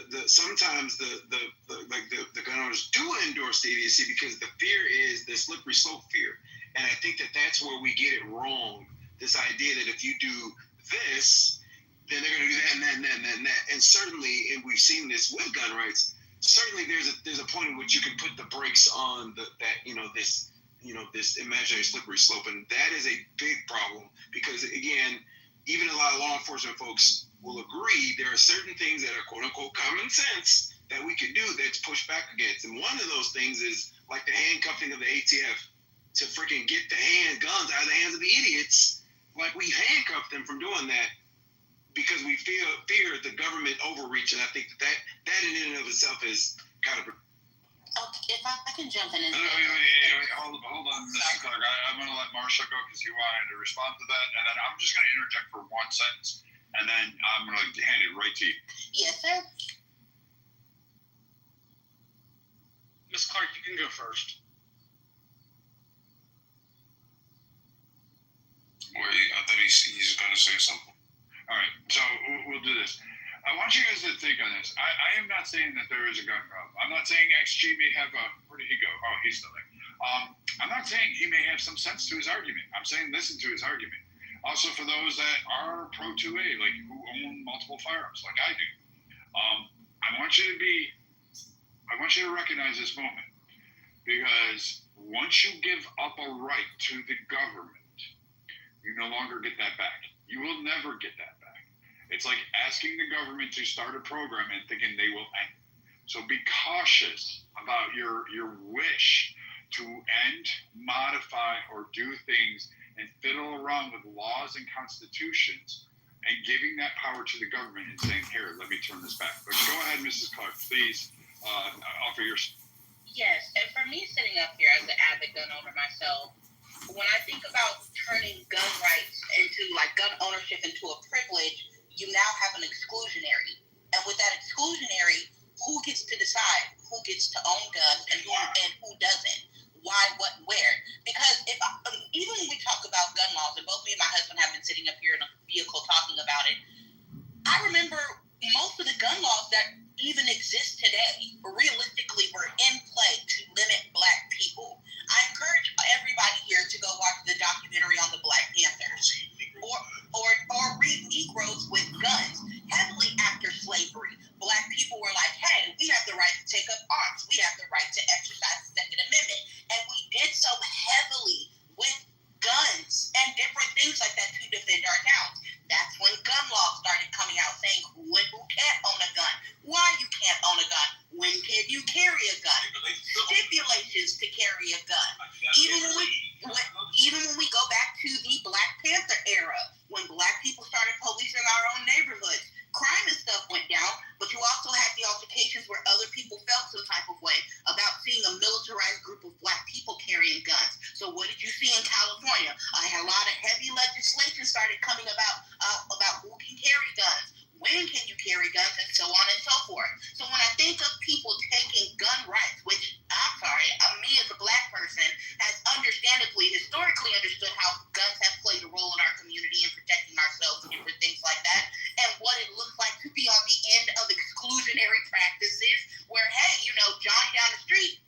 Speaker 5: gun owners do endorse the idiocy because the fear is the slippery slope fear, and I think that that's where we get it wrong. This idea that if you do this, then they're going to do that and that. And certainly, and we've seen this with gun rights. Certainly, there's a point in which you can put the brakes on this imaginary slippery slope, and that is a big problem because again, even a lot of law enforcement folks will agree there are certain things that are quote unquote common sense that we can do that's pushed back against. And one of those things is like the handcuffing of the ATF to freaking get the guns out of the hands of the idiots. Like we handcuff them from doing that because we fear the government overreach. And I think that in and of itself is kind of.
Speaker 16: If I can jump in and
Speaker 3: hold on, Mr. Clark. I'm going to let Marshall go because he wanted to respond to that, and then I'm just going to interject for one sentence. and then I'm going to hand it right to you.
Speaker 16: Yes, sir.
Speaker 14: Ms. Clark, you can go first.
Speaker 11: Wait, I thought he's going to say something.
Speaker 3: All right, so we'll do this. I want you guys to think on this. I am not saying that there is a gun problem. I'm not saying XG may have a... Where did he go? Oh, he's still there. I'm not saying he may have some sense to his argument. I'm saying listen to his argument. Also, for those that are pro 2A, like who own multiple firearms, like I do, I want you to recognize this moment, because once you give up a right to the government, you no longer get that back. You will never get that back. It's like asking the government to start a program and thinking they will end it. So be cautious about your wish to end, modify, or do things and fiddle around with laws and constitutions and giving that power to the government and saying, here, let me turn this back. But go ahead, Mrs. Clark, please offer your...
Speaker 16: Yes, and for me sitting up here as an avid gun owner myself, when I think about turning gun rights into, like, gun ownership into a privilege, you now have an exclusionary. And with that exclusionary, who gets to decide who gets to own guns and who doesn't? Why, what, where? Because even when we talk about gun laws, and both me and my husband have been sitting up here in a vehicle talking about it, I remember most of the gun laws that even exist today, realistically, were in play to limit Black people. I encourage everybody here to go watch the documentary on the Black Panthers, or read Negroes with Guns. Heavily after slavery, Black people were like, hey, we have the right to take up arms. We have the right to exercise the Second Amendment. And we did so heavily with guns and different things like that to defend our towns. That's when gun laws started coming out saying who and who can't own a gun, why you can't own a gun, when can you carry a gun, stipulations to carry a gun. Even when we go back to the Black Panther era, when Black people started policing our own neighborhoods, crime and stuff went down, but you also had the altercations where other people felt some type of way about seeing a militarized group of Black people carrying guns. So what did you see in California? A lot of heavy legislation started coming about who can carry guns, when can you carry guns, and so on and so forth. So when I think of people taking gun rights, which me as a Black person has understandably, historically understood how guns have played a role in our community in protecting ourselves and different things like that, and what it looks like to be on the end of exclusionary practices where, hey, Johnny down the street,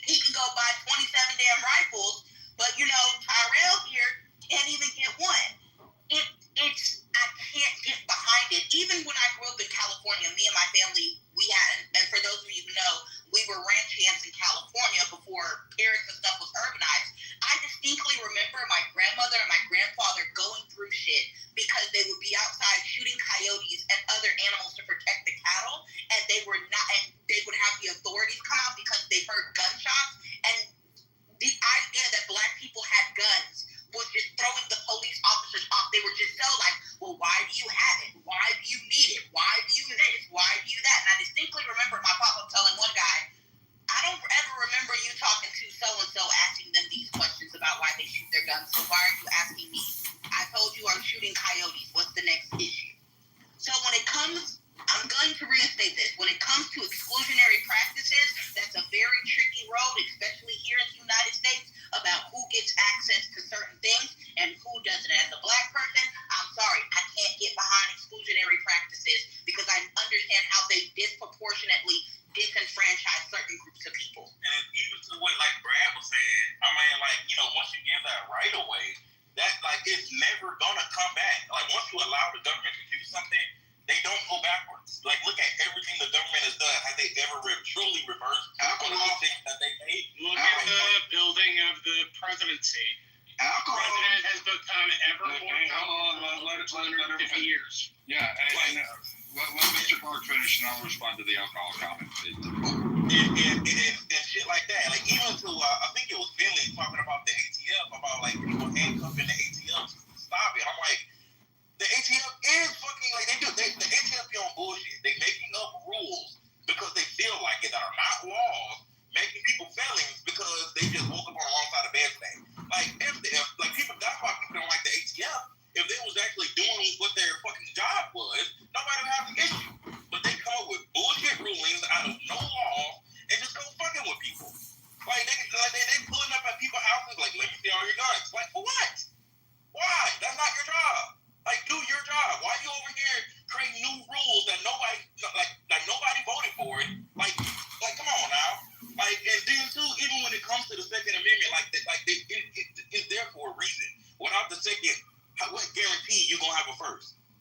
Speaker 16: he can go buy 27 damn rifles, but, Tyrell here can't even get one. I can't get behind it. Even when I grew up in California, me and my family, we had, and for those of you who know, we were ranch hands in California before Paris and stuff was urbanized. I distinctly remember my grandmother and my grandfather going through shit because they would be outside shooting coyotes and other animals to protect the cattle, and they would have the authorities come out because they heard gunshots, and the idea that Black people had guns was just throwing the police officers off. They were just so like, well, why do you have it? Why do you need it? Why do you this? Why do you that? And I distinctly remember my papa telling one guy, I don't ever remember you talking to so-and-so asking them these questions about why they shoot their guns. So why are you asking me? I told you I'm shooting coyotes. What's the next issue? So when it comes, I'm going to reinstate this. When it comes to exclusionary practices, that's a very tricky road, especially here in the United States, about who gets access to certain things and who doesn't. As a Black person, I'm sorry, I can't get behind exclusionary practices because I understand how they disproportionately disenfranchise certain groups of people.
Speaker 2: And even to what like Brad was saying, I mean, like, once you give that right away, that like it's never gonna come back. Like once you allow the government to do something, they don't go backwards. Like look at everything the government has done. Have they ever truly reversed anything that they made?
Speaker 14: Look at the building of the presidency. The president has become ever more powerful over 250 years.
Speaker 3: Yeah, and let Mr. Clark finish, and I'll respond to the alcohol comment.
Speaker 2: And shit like that. Like even to I think it was Finley talking about the ATF, about like people handcuffing the ATF to stop it. I'm like, the ATF is fucking like the ATF be on bullshit. They making up rules because they feel like it that are not laws, making people felons because they just woke up on the wrong side of bed today. Like if like people, that's why people don't like the ATF. If they was actually doing what their fucking job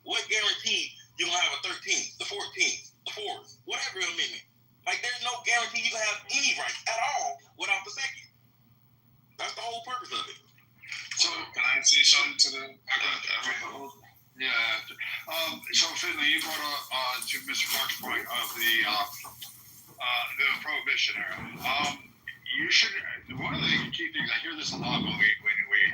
Speaker 2: what guarantee you're gonna have a 13th, the 14th, the 4th, whatever amendment? Like, there's no guarantee you can have any rights at all without the second. That's the whole purpose of it.
Speaker 3: So,
Speaker 17: can I say something to the?
Speaker 3: Yeah. So Finley, you brought up to Mr. Clark's point of the prohibition era. You should. One of the key things I hear this a lot when we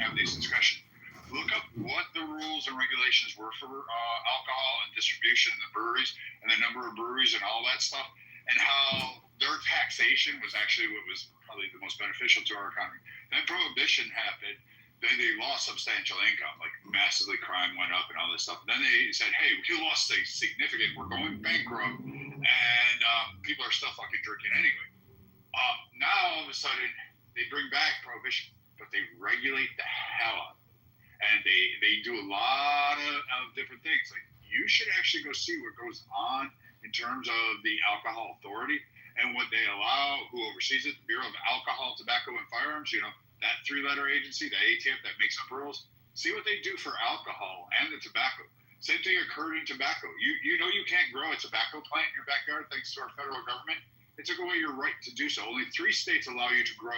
Speaker 3: have these discussions. Look up what the rules and regulations were for alcohol and distribution in the breweries and the number of breweries and all that stuff, and how their taxation was actually what was probably the most beneficial to our economy. Then prohibition happened. Then they lost substantial income, like massively crime went up and all this stuff. And then they said, hey, we lost a significant, we're going bankrupt, and people are still fucking drinking anyway. Now all of a sudden they bring back prohibition, but they regulate the hell out of it. And they do a lot of different things. Like, you should actually go see what goes on in terms of the alcohol authority and what they allow, who oversees it, the Bureau of Alcohol, Tobacco, and Firearms, that 3-letter agency, the ATF that makes up rules. See what they do for alcohol and the tobacco. Same thing occurred in tobacco. You know you can't grow a tobacco plant in your backyard thanks to our federal government. It took away your right to do so. Only 3 states allow you to grow,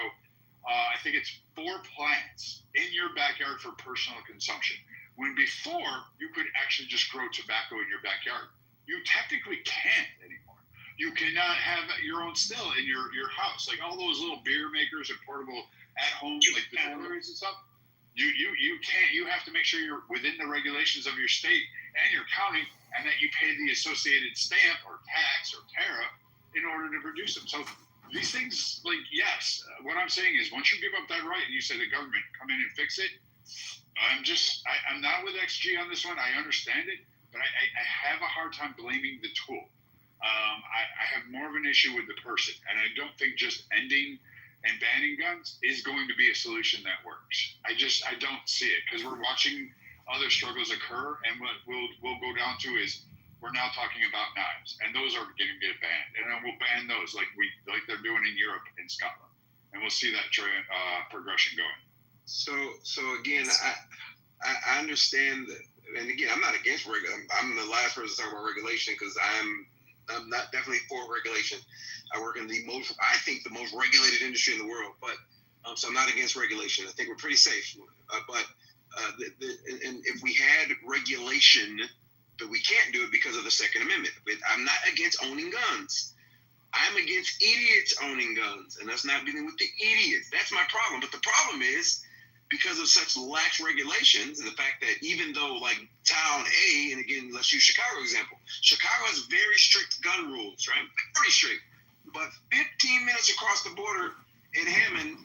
Speaker 3: I think it's 4 plants in your backyard for personal consumption. When before, you could actually just grow tobacco in your backyard. You technically can't anymore. You cannot have your own still in your house. Like all those little beer makers and portable at home, like distilleries and stuff. You can't. You have to make sure you're within the regulations of your state and your county, and that you pay the associated stamp or tax or tariff in order to produce them. So these things, like, yes, what I'm saying is once you give up that right and you say the government come in and fix it, I'm not with XG on this one. I understand it, but I have a hard time blaming the tool. I have more of an issue with the person, and I don't think just ending and banning guns is going to be a solution that works. I don't see it, because we're watching other struggles occur, and what we'll go down to is we're now talking about knives, and those are going to get banned, and then we'll ban those like they're doing in Europe and Scotland, and we'll see that progression going.
Speaker 10: So again, I understand that, and again, I'm not against regulation. I'm the last person to talk about regulation because I'm not definitely for regulation. I work in the most regulated industry in the world, but so I'm not against regulation. I think we're pretty safe. And if we had regulation, but we can't do it because of the Second Amendment. I'm not against owning guns. I'm against idiots owning guns, and that's not dealing with the idiots. That's my problem. But the problem is, because of such lax regulations and the fact that even though, like, town A, and again, let's use Chicago example. Chicago has very strict gun rules, right? Very strict. But 15 minutes across the border in Hammond,